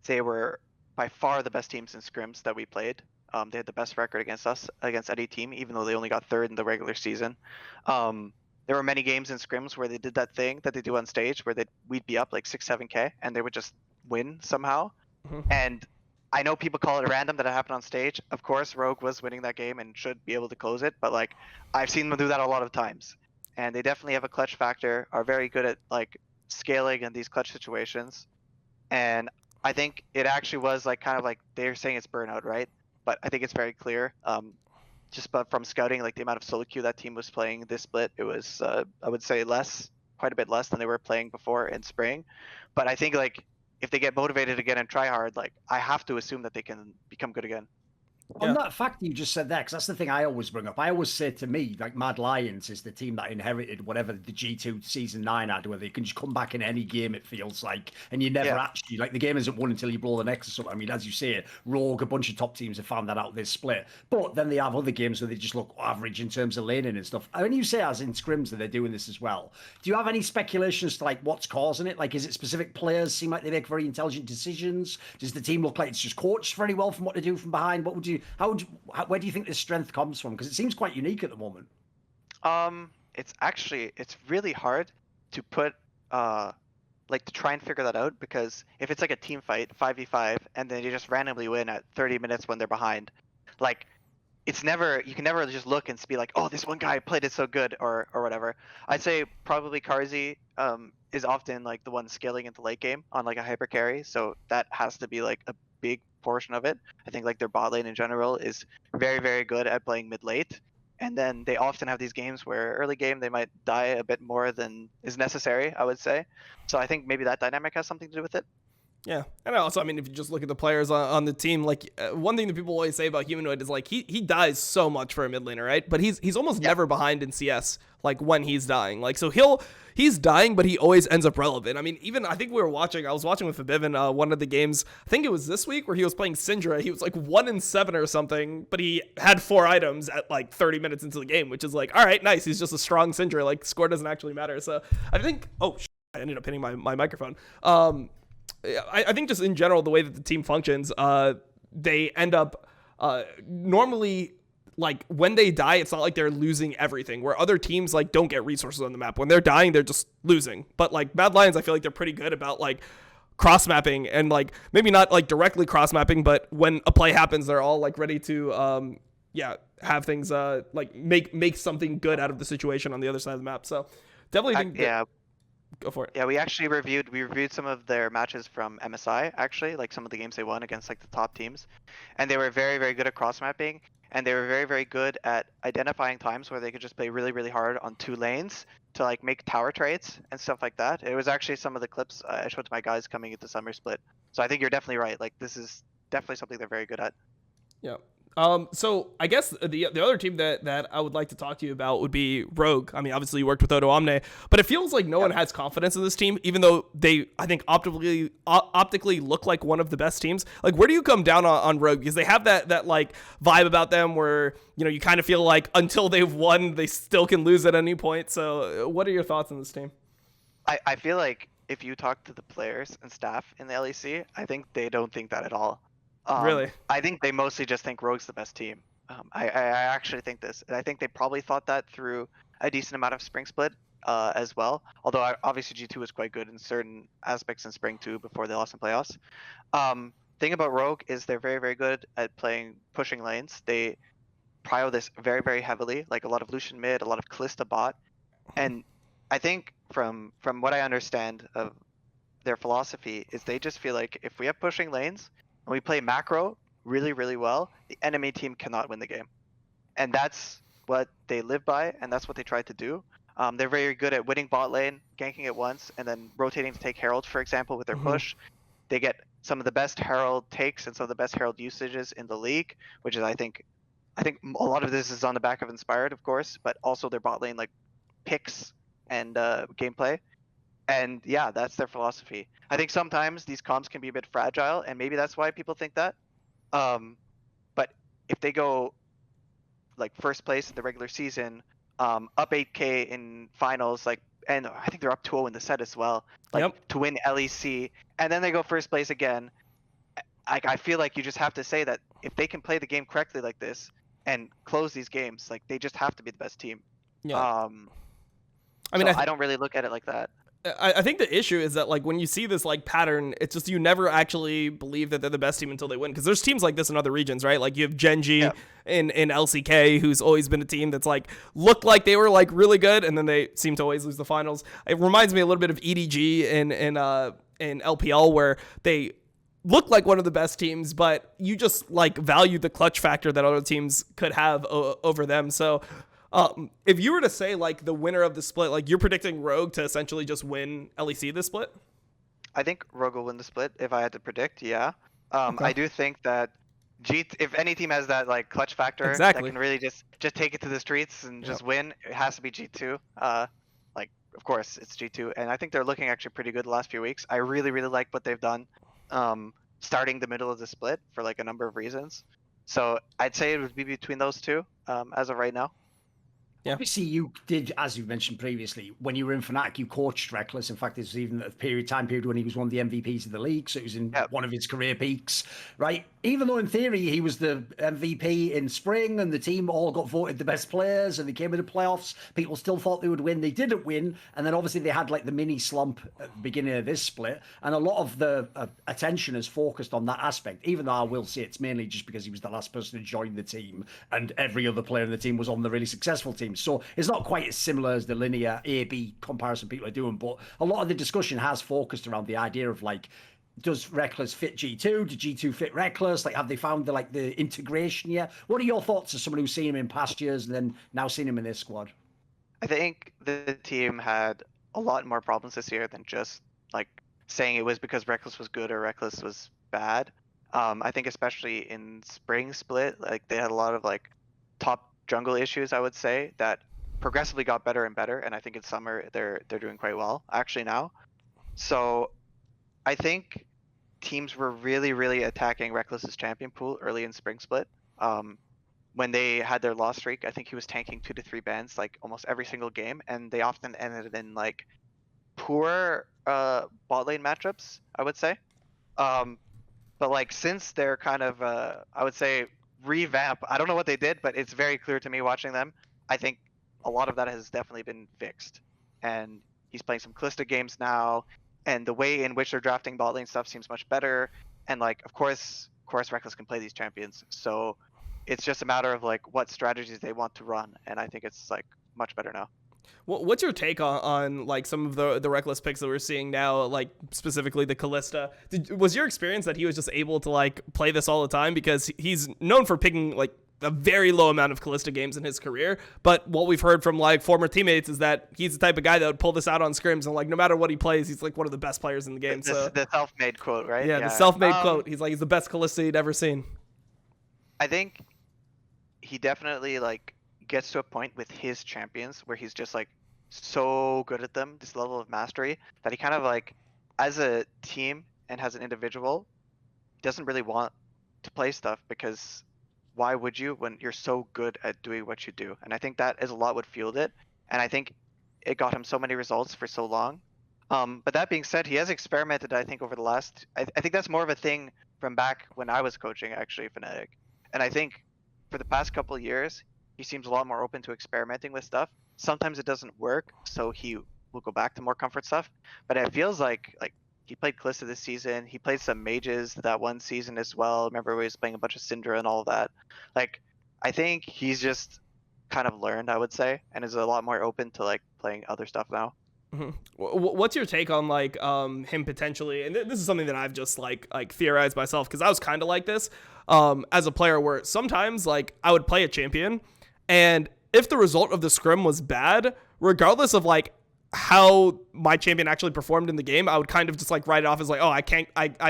they were by far the best teams in scrims that we played. They had the best record against us, against any team, even though they only got 3rd in the regular season. There were many games in scrims where they did that thing that they do on stage, where we'd be up like 6-7K, and they would just win somehow. And I know people call it random that it happened on stage. Of course, Rogue was winning that game and should be able to close it, but like I've seen them do that a lot of times. And they definitely have a clutch factor, are very good at like scaling in these clutch situations. And I think it actually was like kind of like they're saying it's burnout, right? But I think it's very clear. Just from scouting, like the amount of solo queue that team was playing this split, it was I would say quite a bit less than they were playing before in spring. But I think like if they get motivated again and try hard, like I have to assume that they can become good again. On that fact you just said there, because that's the thing I always bring up. I always say to me, like Mad Lions is the team that inherited whatever the G2 Season 9 had, where they can just come back in any game, it feels like, and you never actually, like the game isn't won until you blow the next or something. I mean, as you say, Rogue, a bunch of top teams have found that out this split. But then they have other games where they just look average in terms of laning and stuff. When you say, as in scrims, that they're doing this as well, do you have any speculation as to like what's causing it? Like, is it specific players seem like they make very intelligent decisions? Does the team look like it's just coached very well from what they do from behind? Where do you think this strength comes from? Because it seems quite unique at the moment. It's really hard to put like to try and figure that out, because if it's like a team fight 5v5 and then you just randomly win at 30 minutes when they're behind, like you can never just look and be like, oh, this one guy played it so good or whatever. I'd say probably kha'zix is often like the one scaling into late game on like a hyper carry, so that has to be like a big portion of it. I think like their bot lane in general is very, very good at playing mid late. And then they often have these games where early game they might die a bit more than is necessary, I would say. So I think maybe that dynamic has something to do with it. Yeah, and also, I mean, if you just look at the players on the team, like one thing that people always say about Humanoid is like he dies so much for a mid laner, right? But he's almost never behind in CS, like when he's dying. Like so he's dying, but he always ends up relevant. I mean, even I think I was watching with Fabivan one of the games. I think it was this week where he was playing Syndra. He was like 1-7 or something, but he had 4 items at like 30 minutes into the game, which is like, all right, nice. He's just a strong Syndra. Like score doesn't actually matter. So I think I ended up hitting my microphone. I think just in general, the way that the team functions, they end up normally, like when they die, it's not like they're losing everything, where other teams like don't get resources on the map. When they're dying, they're just losing. But like Mad Lions, I feel like they're pretty good about like cross mapping and like maybe not like directly cross mapping, but when a play happens, they're all like ready to have things like make something good out of the situation on the other side of the map. So definitely think go for it. Yeah, we reviewed some of their matches from MSI, actually, like some of the games they won against like the top teams. And they were very, very good at cross mapping, and they were very, very good at identifying times where they could just play really, really hard on 2 lanes to like make tower trades and stuff like that. It was actually some of the clips I showed to my guys coming into Summer Split. So I think you're definitely right. Like this is definitely something they're very good at. Yeah. So I guess the other team that I would like to talk to you about would be Rogue. I mean, obviously you worked with IWDominate, but it feels like no one has confidence in this team, even though they, I think, optically look like one of the best teams. Like, where do you come down on Rogue? Because they have that like vibe about them where, you know, you kind of feel like until they've won, they still can lose at any point. So what are your thoughts on this team? I feel like if you talk to the players and staff in the LEC, I think they don't think that at all. Really? I think they mostly just think Rogue's the best team. I actually think this. And I think they probably thought that through a decent amount of Spring Split as well. Although obviously G2 was quite good in certain aspects in Spring 2 before they lost in playoffs. Thing about Rogue is they're very, very good at pushing lanes. They prio this very, very heavily, like a lot of Lucian mid, a lot of Kalista bot. And I think from what I understand of their philosophy is they just feel like if we have pushing lanes, and we play macro really, really well, the enemy team cannot win the game. And that's what they live by, and that's what they try to do. They're very good at winning bot lane, ganking it once, and then rotating to take Herald, for example, with their push. They get some of the best Herald takes and some of the best Herald usages in the league, which is, I think a lot of this is on the back of Inspired, of course, but also their bot lane like picks and gameplay. And yeah, that's their philosophy. I think sometimes these comps can be a bit fragile, and maybe that's why people think that. But if they go like first place in the regular season, up 8K in finals, like, and I think they're up 2-0 in the set as well, like to win LEC, and then they go first place again. I feel like you just have to say that if they can play the game correctly like this and close these games, like they just have to be the best team. Yeah. I mean, I don't really look at it like that. I think the issue is that like when you see this like pattern, it's just you never actually believe that they're the best team until they win. Because there's teams like this in other regions, right? Like you have Genji in LCK, who's always been a team that's like looked like they were like really good, and then they seem to always lose the finals. It reminds me a little bit of EDG in LPL, where they look like one of the best teams, but you just like value the clutch factor that other teams could have over them. So if you were to say like the winner of the split, like you're predicting Rogue to essentially just win LEC this split? I think Rogue will win the split if I had to predict. Yeah. Okay. I do think that if any team has that like clutch factor that can really just take it to the streets and just win, it has to be G2. Like of course it's G2, and I think they're looking actually pretty good the last few weeks. I really, really like what they've done, starting the middle of the split for like a number of reasons. So I'd say it would be between those two as of right now. Yeah. Obviously, you did, as you mentioned previously, when you were in Fnatic, you coached Rekkles. In fact, this was even a time period when he was one of the MVPs of the league, so it was in one of his career peaks, right? Even though in theory he was the MVP in spring and the team all got voted the best players and they came into playoffs, people still thought they would win. They didn't win, and then obviously they had like the mini slump at the beginning of this split, and a lot of the attention is focused on that aspect, even though I will say it's mainly just because he was the last person to join the team and every other player in the team was on the really successful team. So it's not quite as similar as the linear A-B comparison people are doing, but a lot of the discussion has focused around the idea of like, does Rekkles fit G2? Did G2 fit Rekkles? Like, have they found the integration yet? What are your thoughts as someone who's seen him in past years and then now seen him in this squad? I think the team had a lot more problems this year than just like saying it was because Rekkles was good or Rekkles was bad. I think especially in spring split, like they had a lot of like top jungle issues, I would say, that progressively got better and better. And I think in summer they're doing quite well actually now. So I think teams were really attacking Rekkles' champion pool early in spring split. When they had their loss streak, I think he was tanking 2 to 3 bans like almost every single game, and they often ended in like poor bot lane matchups, I would say. But like since they're kind of I would say revamp, I don't know what they did, but it's very clear to me watching them. I think a lot of that has definitely been fixed, and he's playing some Kalista games now, and the way in which they're drafting bot lane stuff seems much better. And like of course Rekkles can play these champions, so it's just a matter of like what strategies they want to run, and I think it's like much better now. What's your take on like some of the Rekkles picks that we're seeing now, like specifically the Kalista? Was your experience that he was just able to like play this all the time? Because he's known for picking like a very low amount of Kalista games in his career, but what we've heard from like former teammates is that he's the type of guy that would pull this out on scrims, and like no matter what he plays, he's like one of the best players in the game. The self-made quote, right? Yeah, the self-made quote. He's like, he's the best Kalista he'd ever seen. I think he definitely like gets to a point with his champions where he's just like so good at them, this level of mastery, that he kind of like as a team and as an individual doesn't really want to play stuff, because why would you when you're so good at doing what you do? And I think that is a lot what fueled it, and I think it got him so many results for so long. But that being said, he has experimented, I think, over the last I think that's more of a thing from back when I was coaching actually Fnatic. And I think for the past couple of years, he seems a lot more open to experimenting with stuff. Sometimes it doesn't work, so he will go back to more comfort stuff. But it feels like he played Kalista this season. He played some mages that one season as well. Remember, he was playing a bunch of Syndra and all of that. Like, I think he's just kind of learned, I would say, and is a lot more open to like playing other stuff now. Mm-hmm. What's your take on like him potentially, and this is something that I've just like theorized myself, because I was kind of like this as a player, where sometimes like I would play a champion, and if the result of the scrim was bad, regardless of like how my champion actually performed in the game, I would kind of just like write it off as like, oh, I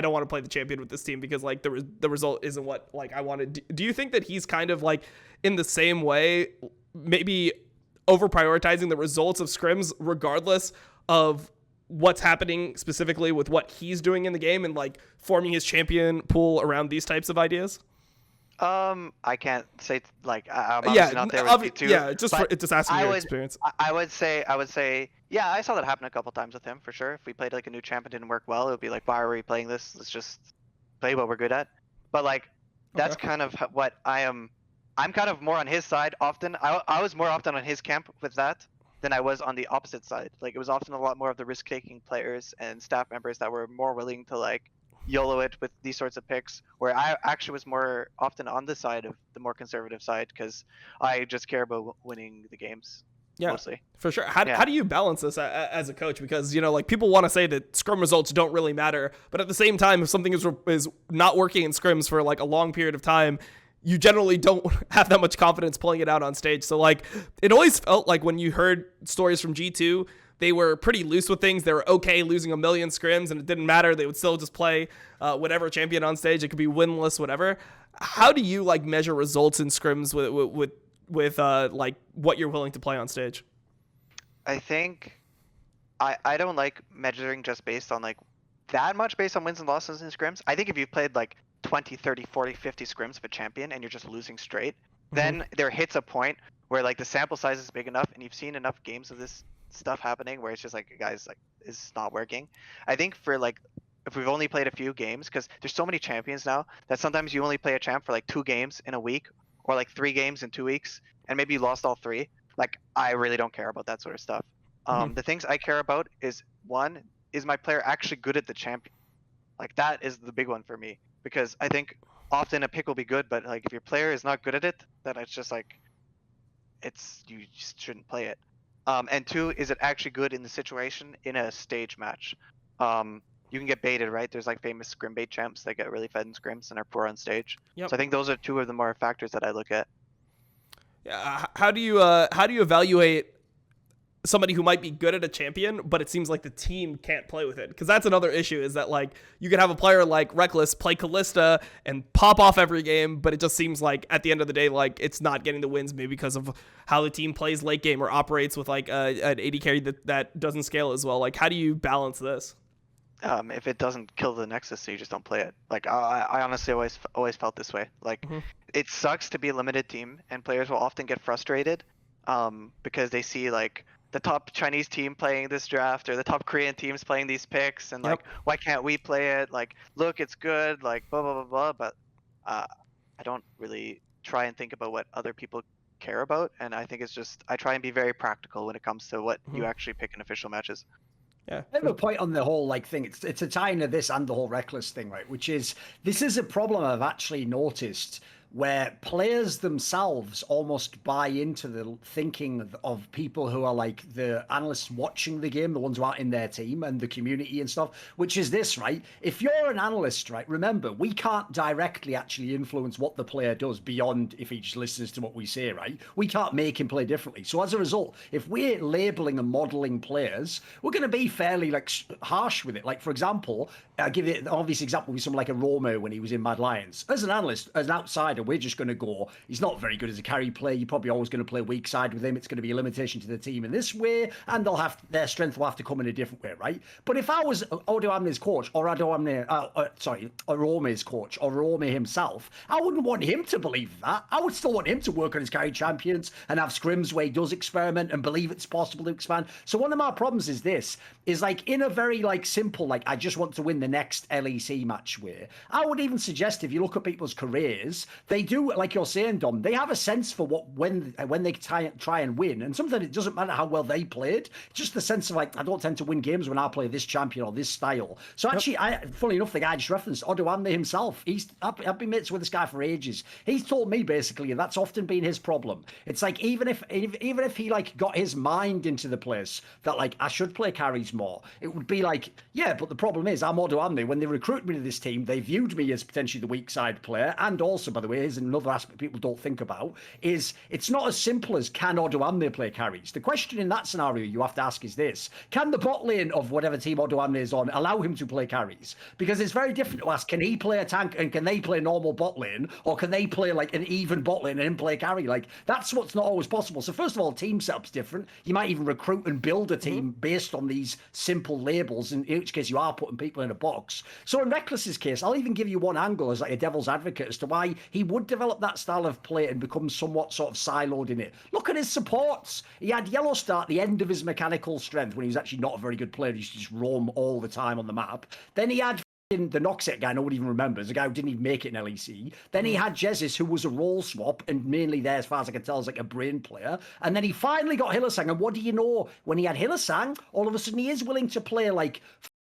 don't want to play the champion with this team because like the result isn't what like I wanted. Do you think that he's kind of like in the same way, maybe over prioritizing the results of scrims regardless of what's happening specifically with what he's doing in the game, and like forming his champion pool around these types of ideas? I can't say like I'm obviously not there with you too. Yeah, just asking your experience. I would say, yeah, I saw that happen a couple times with him for sure. If we played like a new champion didn't work well, it would be like, why are we playing this? Let's just play what we're good at. But like that's kind of what I'm kind of more on his side often. I was more often on his camp with that than I was on the opposite side. Like it was often a lot more of the risk-taking players and staff members that were more willing to like YOLO it with these sorts of picks, where I actually was more often on the side of the more conservative side, because I just care about winning the games. Yeah, mostly. For sure. How do you balance this as a coach? Because, you know, like people want to say that scrim results don't really matter, but at the same time, if something is not working in scrims for like a long period of time, you generally don't have that much confidence pulling it out on stage. So like it always felt like when you heard stories from G2, they were pretty loose with things. They were okay losing a million scrims, and it didn't matter. They would still just play whatever champion on stage. It could be winless, whatever. How do you like measure results in scrims with like what you're willing to play on stage? I think I don't like measuring just based on like that much based on wins and losses in scrims. I think if you played like 20, 30, 40, 50 scrims of a champion and you're just losing straight, then there hits a point where like the sample size is big enough and you've seen enough games of this stuff happening where it's just like, guys, like it's not working. I think for like if we've only played a few games, because there's so many champions now that sometimes you only play a champ for like 2 games in a week, or like 3 games in 2 weeks, and maybe you lost all 3. Like I really don't care about that sort of stuff. The things I care about is, one, is my player actually good at the champion? Like that is the big one for me, because I think often a pick will be good, but like if your player is not good at it, then it's just like you just shouldn't play it. And 2, is it actually good in the situation in a stage match? you can get baited, right? There's like famous scrim bait champs that get really fed in scrims and are poor on stage. Yep. So I think those are two of the more factors that I look at. Yeah, how do you evaluate somebody who might be good at a champion, but it seems like the team can't play with it? Because that's another issue, is that like you could have a player like Rekkles play Kalista and pop off every game, but it just seems like at the end of the day, like it's not getting the wins, maybe because of how the team plays late game or operates with like an AD carry that doesn't scale as well. Like, how do you balance this? If it doesn't kill the Nexus, so you just don't play it. Like I honestly always felt this way. Like it sucks to be a limited team, and players will often get frustrated because they see like the top Chinese team playing this draft or the top Korean teams playing these picks, and like why can't we play it? Like look, it's good. Like blah blah blah blah. But I don't really try and think about what other people care about, and I think it's just I try and be very practical when it comes to what you actually pick in official matches. Yeah. I have a point on the whole like thing. It's a tie into this and the whole Rekkles thing, right? Which is, this is a problem I've actually noticed, where players themselves almost buy into the thinking of people who are like the analysts watching the game, the ones who aren't in their team, and the community and stuff, which is this, right? If you're an analyst, right, remember, we can't directly actually influence what the player does beyond if he just listens to what we say, right? We can't make him play differently. So as a result, if we're labeling and modeling players, we're going to be fairly like harsh with it. Like, for example, I'll give you an obvious example with someone like a Roma when he was in Mad Lions. As an analyst, as an outsider, we're just going to go, he's not very good as a carry player. You're probably always going to play weak side with him. It's going to be a limitation to the team in this way, and their strength will have to come in a different way, right? But if I was IWDominate's coach, or Rome's coach, or Rome himself, I wouldn't want him to believe that. I would still want him to work on his carry champions and have scrims where he does experiment and believe it's possible to expand. So one of my problems is this, is like in a very like simple, like I just want to win the next LEC match way. I would even suggest if you look at people's careers, they do, like you're saying, Dom, they have a sense for what when they try and win, and sometimes it doesn't matter how well they played, just the sense of like, I don't tend to win games when I play this champion or this style. So actually, funny enough, the guy I just referenced, IWDominate himself, I've been mates with this guy for ages. He's told me basically, and that's often been his problem. It's like even if he like got his mind into the place that like I should play carries more, it would be like, yeah, but the problem is I'm IWDominate. When they recruited me to this team, they viewed me as potentially the weak side player, and also, by the way, here's another aspect people don't think about, is it's not as simple as can IWDominate play carries. The question in that scenario you have to ask is this: can the bot lane of whatever team IWDominate is on allow him to play carries? Because it's very different to ask, can he play a tank and can they play normal bot lane, or can they play like an even bot lane and him play carry? Like that's what's not always possible. So first of all, team setup's different. You might even recruit and build a team based on these simple labels, in which case you are putting people in a box. So in Rekkles' case, I'll even give you one angle as like a devil's advocate as to why he would develop that style of play and become somewhat sort of siloed in it. Look at his supports. He had yellow star at the end of his mechanical strength when he was actually not a very good player. He used to just roam all the time on the map. Then he had the Noxet guy nobody even remembers, a guy who didn't even make it in LEC. Then he had kha'zix, who was a role swap and mainly there, as far as I can tell, as like a brain player. And then he finally got Hylissang, and what do you know? When he had Hylissang, all of a sudden he is willing to play like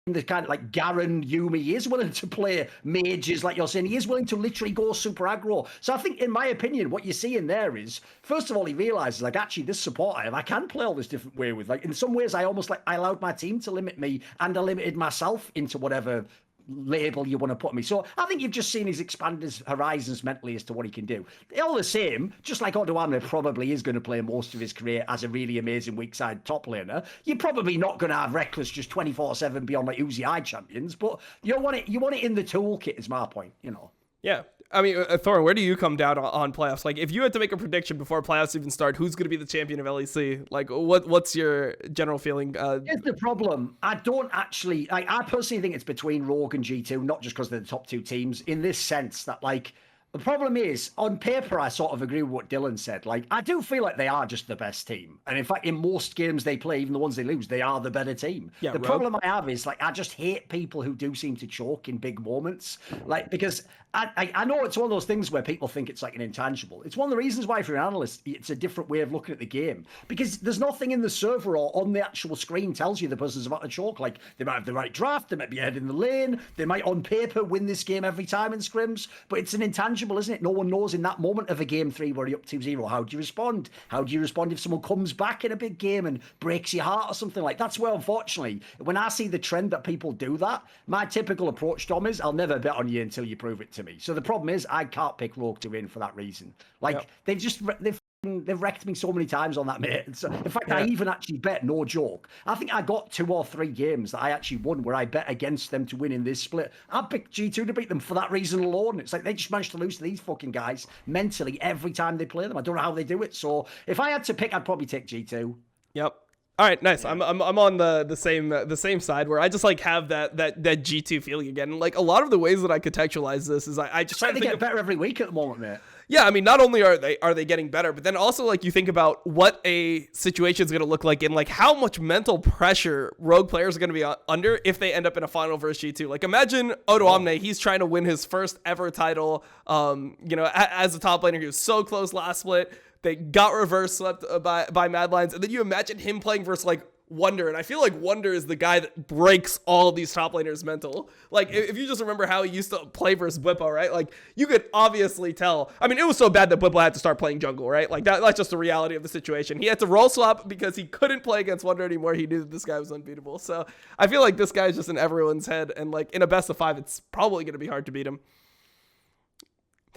the kind of like Garen, Yumi. He is willing to play mages, like you're saying. He is willing to literally go super aggro. So I think, in my opinion, what you see in there is, first of all, he realizes like, actually, this support I can play all this different way with. Like in some ways, I allowed my team to limit me, and I limited myself into whatever label you want to put me. So I think you've just seen his expanded his horizons mentally as to what he can do. All the same, just like IWDominate probably is going to play most of his career as a really amazing weak side top laner, you're probably not going to have Rekkles just 24/7 beyond like Uzi Eye champions, but you want it in the toolkit is my point, you know. Yeah. I mean, Thorin, where do you come down on playoffs? Like, if you had to make a prediction before playoffs even start, who's going to be the champion of LEC? Like, what's your general feeling? Here's the problem. I don't actually... I personally think it's between Rogue and G2, not just because they're the top two teams, in this sense that, like, the problem is, on paper, I sort of agree with what Dylan said. Like, I do feel like they are just the best team. And in fact, in most games they play, even the ones they lose, they are the better team. Yeah, the problem I have is, like, I just hate people who do seem to choke in big moments. Like, because I know it's one of those things where people think it's like an intangible. It's one of the reasons why, for an analyst, it's a different way of looking at the game. Because there's nothing in the server or on the actual screen tells you the person's about to choke. Like, they might have the right draft, they might be ahead in the lane, they might, on paper, win this game every time in scrims, but it's an intangible untouchable, isn't it? No one knows in that moment of a game 3 where you're up 2-0. How do you respond? How do you respond if someone comes back in a big game and breaks your heart or something like that? That's where, unfortunately, when I see the trend that people do that, my typical approach, Dom, is I'll never bet on you until you prove it to me. So the problem is I can't pick Rogue to win for that reason. Like, they've wrecked me so many times on that, mate. So, in fact, I even actually bet, no joke. I think I got 2 or 3 games that I actually won where I bet against them to win in this split. I picked G2 to beat them for that reason alone. It's like they just managed to lose to these fucking guys mentally every time they play them. I don't know how they do it. So if I had to pick, I'd probably take G2. Yep. All right, nice. I'm on the same side where I just like have that G2 feeling again. And like a lot of the ways that I contextualize this is I just try to get better every week at the moment, mate. Yeah, I mean, not only are they getting better, but then also like you think about what a situation is going to look like and like how much mental pressure Rogue players are going to be under if they end up in a final versus G2. Like imagine IWDominate, he's trying to win his first ever title. As a top laner, he was so close last split. They got reverse swept by Mad Lions, and then you imagine him playing versus like Wonder, and I feel like Wonder is the guy that breaks all of these top laners mental. Like if you just remember how he used to play versus Bwipo, right? Like you could obviously tell. I mean, it was so bad that Bwipo had to start playing jungle, right? Like that's just the reality of the situation. He had to role swap because he couldn't play against Wonder anymore. He knew that this guy was unbeatable. So I feel like this guy is just in everyone's head, and like in a best of 5, it's probably going to be hard to beat him.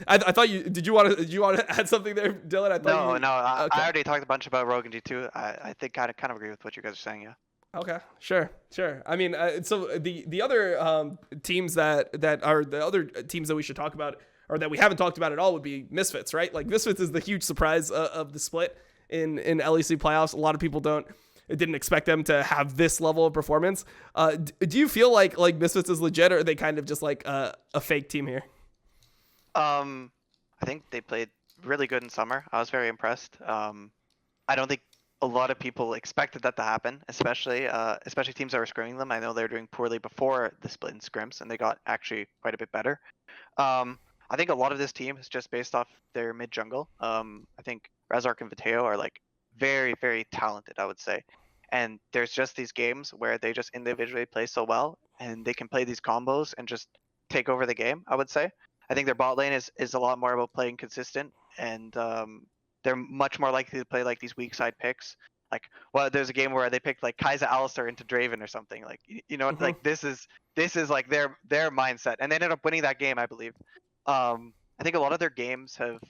I thought did you want to add something there, Dylan? I already talked a bunch about Rogue and G2. I think I kind of agree with what you guys are saying. Yeah. Okay, sure. I mean, so the other teams that are the other teams that we should talk about or that we haven't talked about at all would be Misfits, right? Like Misfits is the huge surprise of the split in LEC playoffs. A lot of people didn't expect them to have this level of performance. Do you feel like Misfits is legit, or are they kind of just like a fake team here? I think they played really good in summer. I was very impressed. I don't think a lot of people expected that to happen, especially teams that were scrimming them. I know they were doing poorly before the split in scrims, and they got actually quite a bit better. I think a lot of this team is just based off their mid jungle. I think Razark and Viteo are like very, very talented, I would say. And there's just these games where they just individually play so well, and they can play these combos and just take over the game, I would say. I think their bot lane is a lot more about playing consistent, and they're much more likely to play like these weak side picks. Like, well, there's a game where they picked like kha'zix Alistar into Draven or something. Like, like this is like their mindset, and they ended up winning that game, I believe. I think a lot of their games have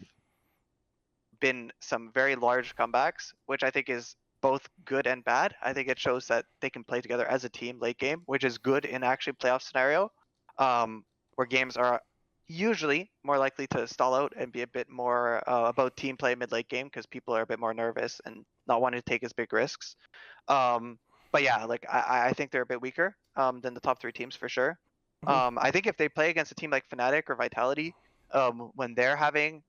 been some very large comebacks, which I think is both good and bad. I think it shows that they can play together as a team late game, which is good in actually playoff scenario, where games are usually more likely to stall out and be a bit more about team play mid-late game because people are a bit more nervous and not wanting to take as big risks. But yeah, like I think they're a bit weaker than the top 3 teams for sure. I think if they play against a team like Fnatic or Vitality, when they're having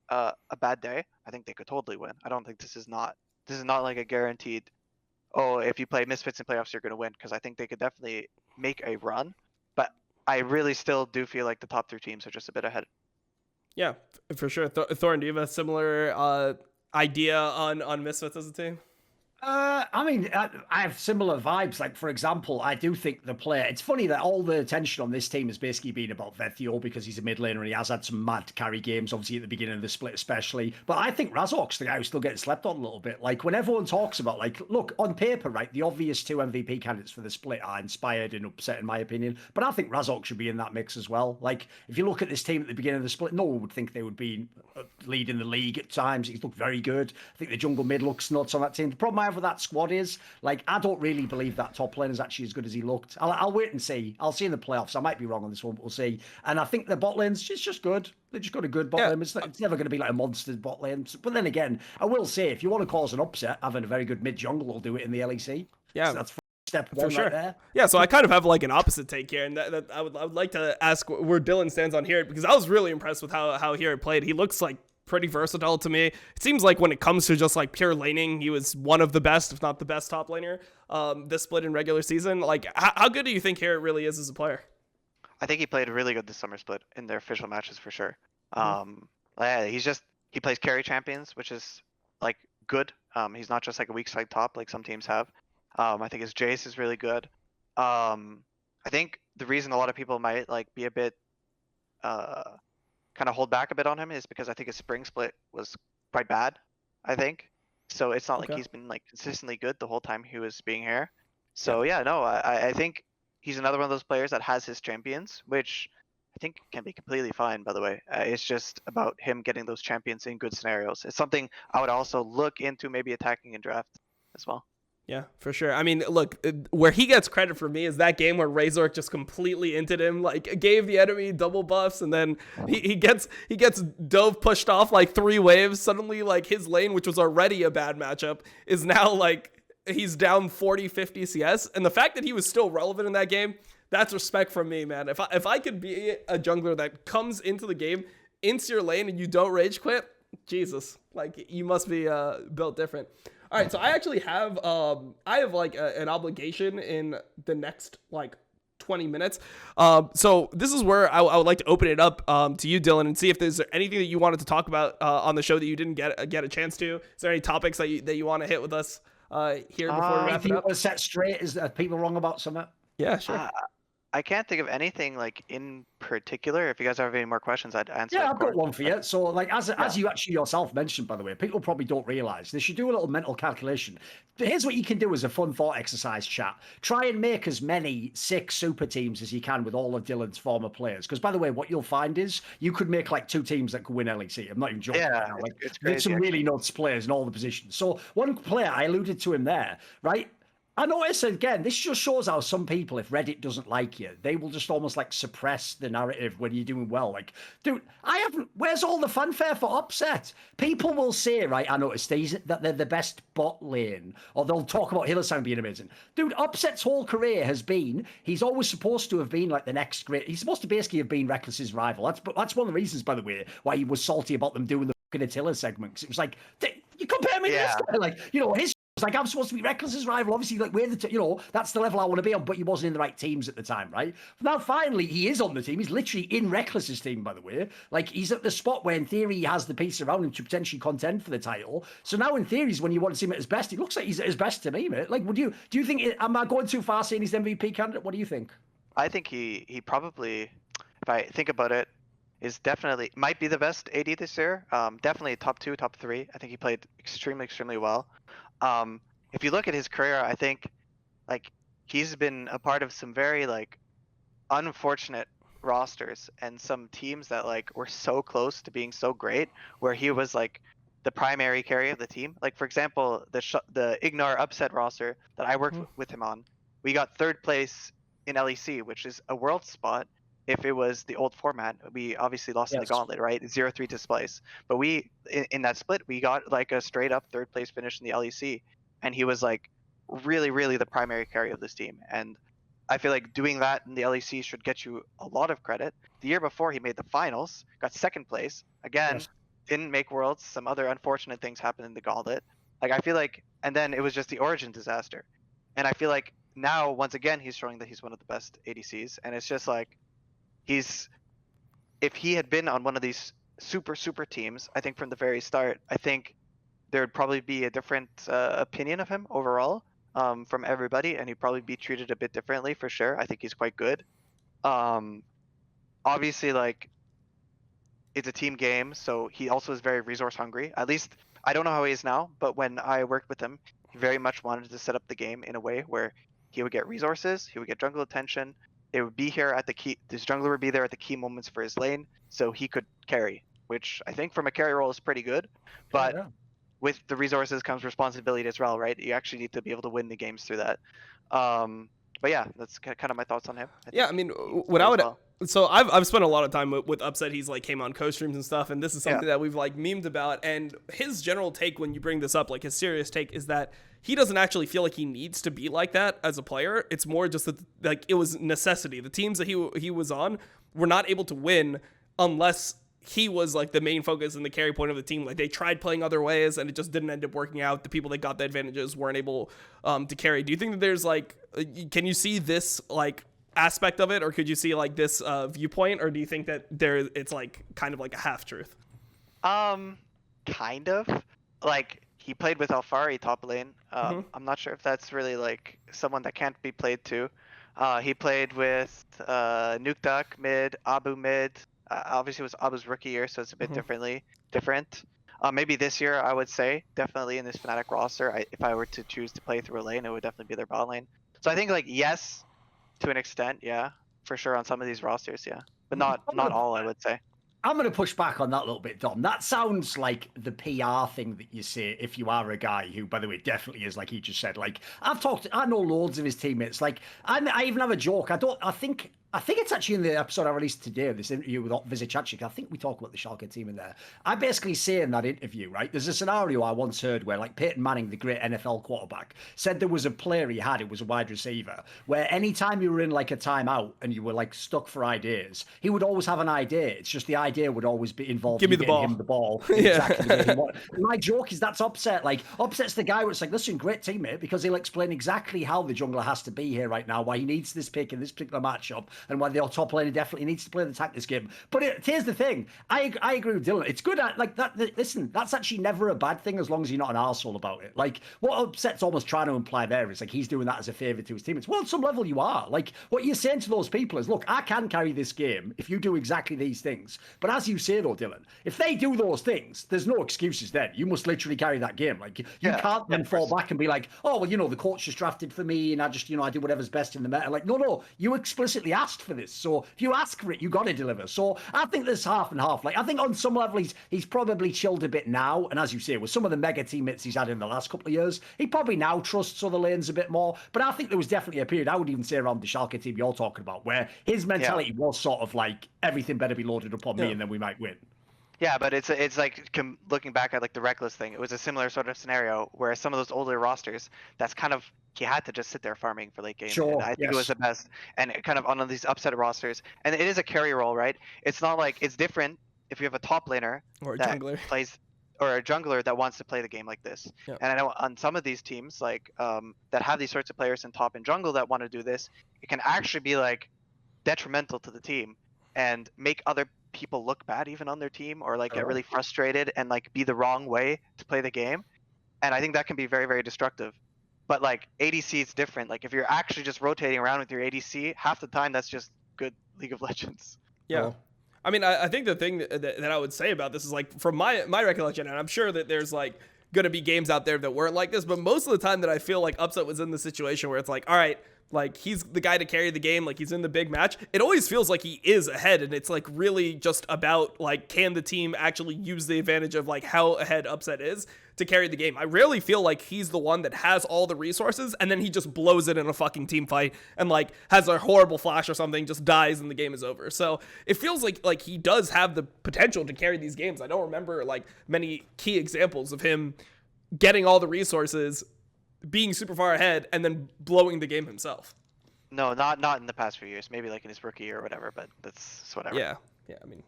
a bad day, I think they could totally win. I don't think this is not like a guaranteed, oh, if you play Misfits in playoffs, you're going to win, because I think they could definitely make a run. But I really still do feel like the top 3 teams are just a bit ahead. Yeah, for sure. Thorin, do you have a similar idea on Misfits as a team? I mean, I have similar vibes. Like, for example, I do think the player... It's funny that all the attention on this team has basically been about Vethio because he's a mid laner and he has had some mad carry games, obviously, at the beginning of the split especially. But I think Razork's the guy who's still getting slept on a little bit. Like, when everyone talks about, like, look, on paper, right, the obvious 2 MVP candidates for the split are Inspired and Upset, in my opinion. But I think Razork should be in that mix as well. Like, if you look at this team at the beginning of the split, no one would think they would be leading the league at times. He's looked very good. I think the jungle mid looks nuts on that team. The problem I have with that squad is, like, I don't really believe that top lane is actually as good as he looked. I'll wait and see. I'll see in the playoffs. I might be wrong on this one, but we'll see. And I think the bot lane's just good. They just got a good bot lane. It's never going to be like a monster bot lane. But then again, I will say, if you want to cause an upset, having a very good mid jungle will do it in the LEC. Yeah, so that's step 1 for sure. Right there. Yeah, so I kind of have like an opposite take here, and that I would like to ask where Dylan stands on here, because I was really impressed with how Here played. He looks like pretty versatile to me. It seems like when it comes to just like pure laning, he was one of the best, if not the best top laner this split in regular season. Like, how good do you think Here really is as a player? I think he played really good this summer split in their official matches for sure. Yeah, he plays carry champions, which is like good. He's not just like a weak side top like some teams have. I think his Jace is really good. I think the reason a lot of people might like be a bit kind of hold back a bit on him is because I think his spring split was quite bad, I think. So it's not like Okay. he's been like consistently good the whole time he was being here. Yeah. So yeah, no, I think he's another one of those players that has his champions, which I think can be completely fine, by the way. It's just about him getting those champions in good scenarios. It's something I would also look into maybe attacking in draft as well. Yeah, for sure. I mean, look, where he gets credit for me is that game where Razork just completely inted him, like gave the enemy double buffs, and then he gets dove pushed off like 3 waves. Suddenly, like his lane, which was already a bad matchup, is now like he's down 40, 50 CS. And the fact that he was still relevant in that game, that's respect from me, man. If I could be a jungler that comes into the game, into your lane, and you don't rage quit, Jesus, like you must be built different. All right, so I actually have like an obligation in the next like 20 minutes. So this is where I would like to open it up to you, Dylan, and see if there's anything that you wanted to talk about on the show that you didn't get a chance to. Is there any topics that you want to hit with us here before we wrap it up? Set straight? Is people wrong about something? Yeah, sure. I can't think of anything like in particular. If you guys have any more questions, I'd answer. Yeah, I've got one for you. So, like, as you actually yourself mentioned, by the way, people probably don't realize they should do a little mental calculation. Here's what you can do as a fun thought exercise, chat. Try and make as many 6 super teams as you can with all of Dylan's former players. Because, by the way, what you'll find is you could make like 2 teams that could win LEC. I'm not even joking. Yeah, right now. Like, it's there's crazy. some really nuts players in all the positions. So, one player, I alluded to him there, right? I notice again, this just shows how some people, if Reddit doesn't like you, they will just almost like suppress the narrative when you're doing well. Like, dude, where's all the fanfare for Upset? People will say, right, I noticed that they're the best bot lane, or they'll talk about Hillsong being amazing. Dude, Upset's whole career has been, he's always supposed to have been like the next great, he's supposed to basically have been Rekkles' rival. That's one of the reasons, by the way, why he was salty about them doing the fucking Attila segment. Because it was like, you compare me to this guy? Like, you know, his it's like, I'm supposed to be Rekkles' rival. Obviously, like, we're that's the level I want to be on, but he wasn't in the right teams at the time, right? Now, finally, he is on the team. He's literally in Rekkles' team, by the way. Like, he's at the spot where, in theory, he has the piece around him to potentially contend for the title. So now, in theory, when you want to see him at his best, he looks like he's at his best to me, mate. Like, do you think, am I going too far saying he's the MVP candidate? What do you think? I think he probably, if I think about it, is definitely, might be the best AD this year. Definitely top 2, top 3. I think he played extremely well. If you look at his career, I think like he's been a part of some very like unfortunate rosters and some teams that like were so close to being so great, where he was like the primary carry of the team. Like for example, the Ignar Upset roster that I worked with him on, we got 3rd place in LEC, which is a world spot. If it was the old format, we obviously lost in the gauntlet, right? 0-3 displays. But we, in that split, we got like a straight up 3rd place finish in the LEC. And he was like really the primary carry of this team. And I feel like doing that in the LEC should get you a lot of credit. The year before, he made the finals, got 2nd place. Again, didn't make worlds. Some other unfortunate things happened in the gauntlet. Like I feel like, and then it was just the Origin disaster. And I feel like now, once again, he's showing that he's one of the best ADCs. And it's just like, if he had been on one of these super teams, I think from the very start, I think there would probably be a different opinion of him overall from everybody, and he'd probably be treated a bit differently for sure. I think he's quite good. Obviously, like it's a team game, so he also is very resource hungry. At least I don't know how he is now, but when I worked with him, he very much wanted to set up the game in a way where he would get resources, he would get jungle attention. They would be here at the key. This jungler would be there at the key moments for his lane, so he could carry, which I think from a carry role is pretty good. But with the resources comes responsibility as well, right? You actually need to be able to win the games through that. But yeah, that's kind of my thoughts on him. I mean, what I would. So I've spent a lot of time with Upset. He's like came on co-streams and stuff, and this is something that we've like memed about. And his general take when you bring this up, like his serious take, is that he doesn't actually feel like he needs to be like that as a player. It's more just that like it was necessity. The teams that he was on were not able to win unless he was like the main focus and the carry point of the team. Like they tried playing other ways and it just didn't end up working out. The people that got the advantages weren't able to carry. Do you think that there's like, can you see this like aspect of it, or could you see like this viewpoint, or do you think that it's like kind of like a half truth? Kind of like he played with Alfari top lane. I'm not sure if that's really like someone that can't be played to. He played with Nukeduck mid, Abu mid, Obviously, I was rookie year, so it's a bit different. Maybe this year, I would say definitely in this Fnatic roster, if I were to choose to play through a lane, it would definitely be their bot lane. So I think like yes, to an extent, yeah, for sure on some of these rosters, yeah, but not all, I would say. I'm going to push back on that a little bit, Dom. That sounds like the PR thing that you say if you are a guy who, by the way, definitely is, like he just said. Like, I know loads of his teammates. Like, I even have a joke. I think it's actually in the episode I released today, this interview with kha'zix. I think we talk about the Schalke team in there. I basically say in that interview, right, there's a scenario I once heard where, like, Peyton Manning, the great NFL quarterback, said there was a player he had, it was a wide receiver, where anytime you were in, like, a timeout and you were, like, stuck for ideas, he would always have an idea. It's just the idea would always be involved Give me in the ball. him the ball. Yeah. Exactly. My joke is that's Upset. Like, Upset's the guy where it's like, listen, great teammate, because he'll explain exactly how the jungler has to be here right now, why he needs this pick in this particular matchup, and why the top lane definitely needs to play the tactics game. But here's the thing. I agree with Dylan. It's good at, like, that. Listen, that's actually never a bad thing as long as you're not an arsehole about it. Like, what Upset's almost trying to imply there is, like, he's doing that as a favour to his teammates. Well, at some level you are. Like, what you're saying to those people is, look, I can carry this game if you do exactly these things. But as you say, though, Dylan, if they do those things, there's no excuses then. You must literally carry that game. Like, you can't then fall back and be like, oh, well, you know, the coach just drafted for me and I just, you know, I did whatever's best in the meta. Like, no, you explicitly asked for this. So if you ask for it, you got to deliver. So I think there's half and half. Like, I think on some level he's probably chilled a bit now. And as you say, with some of the mega teammates he's had in the last couple of years, he probably now trusts other lanes a bit more. But I think there was definitely a period, I would even say around the Schalke team you're talking about, where his mentality was sort of like, everything better be loaded up on me and then we might win. Yeah, but it's like looking back at like the Rekkles thing, it was a similar sort of scenario where some of those older rosters, that's kind of, he had to just sit there farming for late game. Sure, and I think it was the best, and kind of on these upset rosters, and it is a carry role, right? It's not like, it's different if you have a top laner Or a that jungler. plays, or a jungler that wants to play the game like this. Yep. And I know on some of these teams, like that have these sorts of players in top and jungle that want to do this, it can actually be like detrimental to the team and make other people look bad even on their team, or like get really frustrated and like be the wrong way to play the game. And I think that can be very, very destructive. But like ADC is different. Like if you're actually just rotating around with your ADC, half the time that's just good League of Legends. Yeah. I mean, I think the thing that I would say about this is, like, from my recollection, and I'm sure that there's like going to be games out there that weren't like this, but most of the time that I feel like Upset was in the situation where it's like, all right, like, he's the guy to carry the game, like, he's in the big match, it always feels like he is ahead, and it's like really just about, like, can the team actually use the advantage of, like, how ahead Upset is to carry the game. I rarely feel like he's the one that has all the resources and then he just blows it in a fucking team fight and, like, has a horrible flash or something, just dies and the game is over. So it feels like he does have the potential to carry these games. I don't remember, like, many key examples of him getting all the resources, being super far ahead, and then blowing the game himself. No, not in the past few years. Maybe like in his rookie year or whatever, but that's whatever. Yeah. I mean,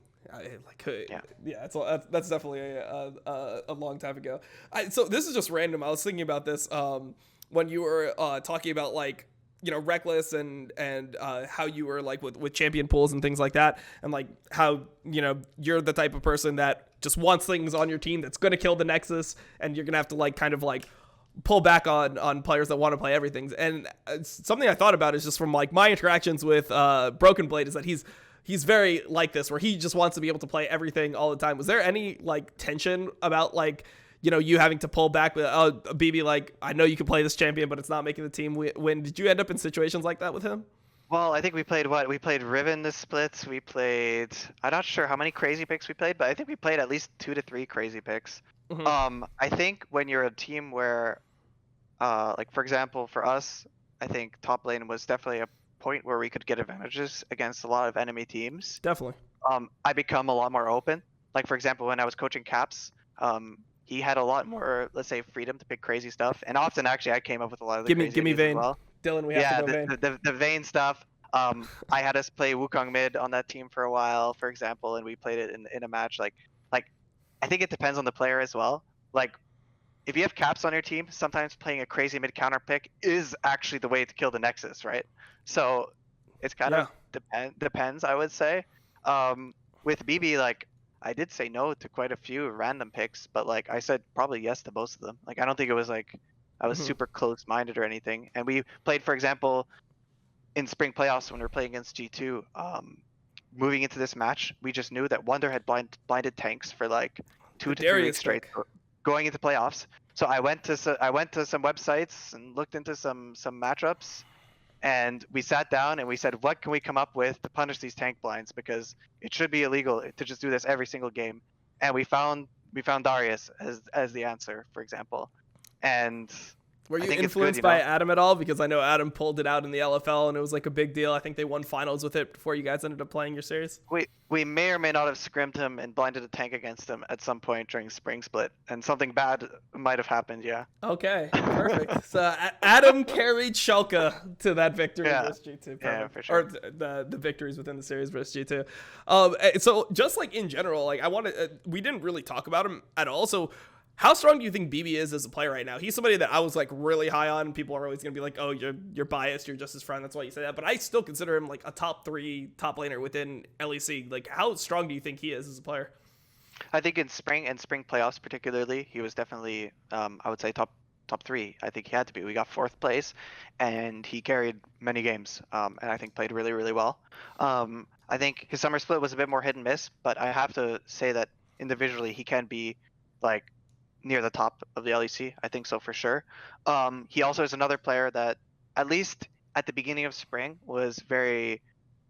that's definitely a long time ago. So this is just random. I was thinking about this when you were talking about, like, you know, Rekkles and how you were, like, with champion pools and things like that, and, like, how, you know, you're the type of person that just wants things on your team that's going to kill the Nexus, and you're going to have to, like, kind of, like, pull back on players that want to play everything. And something I thought about is just from, like, my interactions with Broken Blade is that he's very like this, where he just wants to be able to play everything all the time. Was there any, like, tension about, like, you know, you having to pull back with, oh, BB, like, I know you can play this champion, but it's not making the team win? Did you end up in situations like that with him? Well, I think we played Riven the splits. We played, I'm not sure how many crazy picks we played, but I think we played at least 2 to 3 crazy picks. Mm-hmm. I think when you're a team where, like, for example, for us, I think top lane was definitely a point where we could get advantages against a lot of enemy teams. Definitely. I become a lot more open. Like, for example, when I was coaching Caps, he had a lot more, let's say, freedom to pick crazy stuff. And often, actually, I came up with a lot of the crazy give me ideas as Vayne. well. Dylan, we have to go Vayne. The Vayne stuff. I had us play Wukong mid on that team for a while, for example, and we played it in a match. Like I think it depends on the player as well. Like, if you have Caps on your team, sometimes playing a crazy mid counter pick is actually the way to kill the Nexus, right? So it's kind of depends, I would say. With BB, like, I did say no to quite a few random picks, but, like, I said probably yes to most of them. Like, I don't think it was like I was super close-minded or anything. And we played, for example, in spring playoffs when we were playing against G2, moving into this match, we just knew that Wonder had blinded tanks for like 2 to 3 Darius weeks straight pick. going into playoffs. So I went to some websites and looked into some matchups, and we sat down and we said, what can we come up with to punish these tank blinds, because it should be illegal to just do this every single game. And we found Darius as the answer, for example. And Were I you think it's good, influenced you by know? Adam at all? Because I know Adam pulled it out in the LFL and it was like a big deal. I think they won finals with it before you guys ended up playing your series. We may or may not have scrimmed him and blinded a tank against him at some point during spring split, and something bad might have happened. Yeah. Okay, perfect. So Adam carried Schalke to that victory versus G2. Yeah, for sure. Or the victories within the series versus G2. So just like in general, like we didn't really talk about him at all. So how strong do you think BB is as a player right now? He's somebody that I was like really high on. People are always gonna be like, "Oh, you're biased. You're just his friend. That's why you say that." But I still consider him like a top 3 top laner within LEC. Like, how strong do you think he is as a player? I think in spring playoffs particularly, he was definitely I would say top 3. I think he had to be. We got 4th place, and he carried many games, and I think played really, really well. I think his summer split was a bit more hit and miss, but I have to say that individually he can be like near the top of the LEC. I think so for sure. He also is another player that, at least at the beginning of spring, was very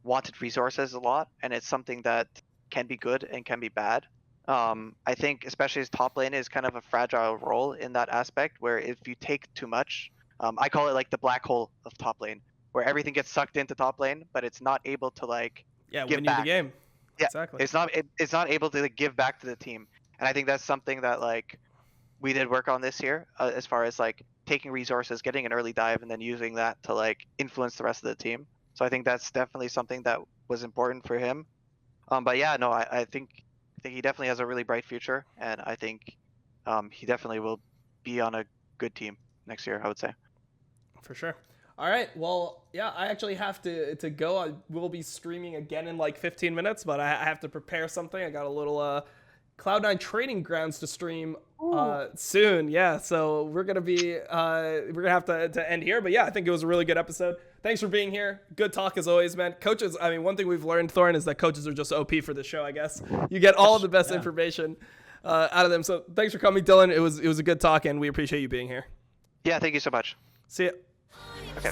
wanted resources a lot, and it's something that can be good and can be bad. I think especially his top lane is kind of a fragile role in that aspect, where if you take too much, I call it like the black hole of top lane, where everything gets sucked into top lane, but it's not able to like give win back. you the game. Yeah, exactly. It's not able to like, give back to the team, and I think that's something that like we did work on this year, as far as like taking resources, getting an early dive, and then using that to like influence the rest of the team. So I think that's definitely something that was important for him. But yeah, no, I think he definitely has a really bright future, and I think he definitely will be on a good team next year, I would say. For sure. All right. Well, yeah, I actually have to go. I will be streaming again in like 15 minutes, but I have to prepare something. I got a little Cloud9 training grounds to stream soon. Yeah, so we're gonna have to end here. But yeah, I think it was a really good episode. Thanks for being here. Good talk as always, man. Coaches, I mean, one thing we've learned, Thorin, is that coaches are just OP for this show. I guess you get all the best information out of them. So thanks for coming, Dylan. It was a good talk, and we appreciate you being here. Yeah, thank you so much. See ya. Okay.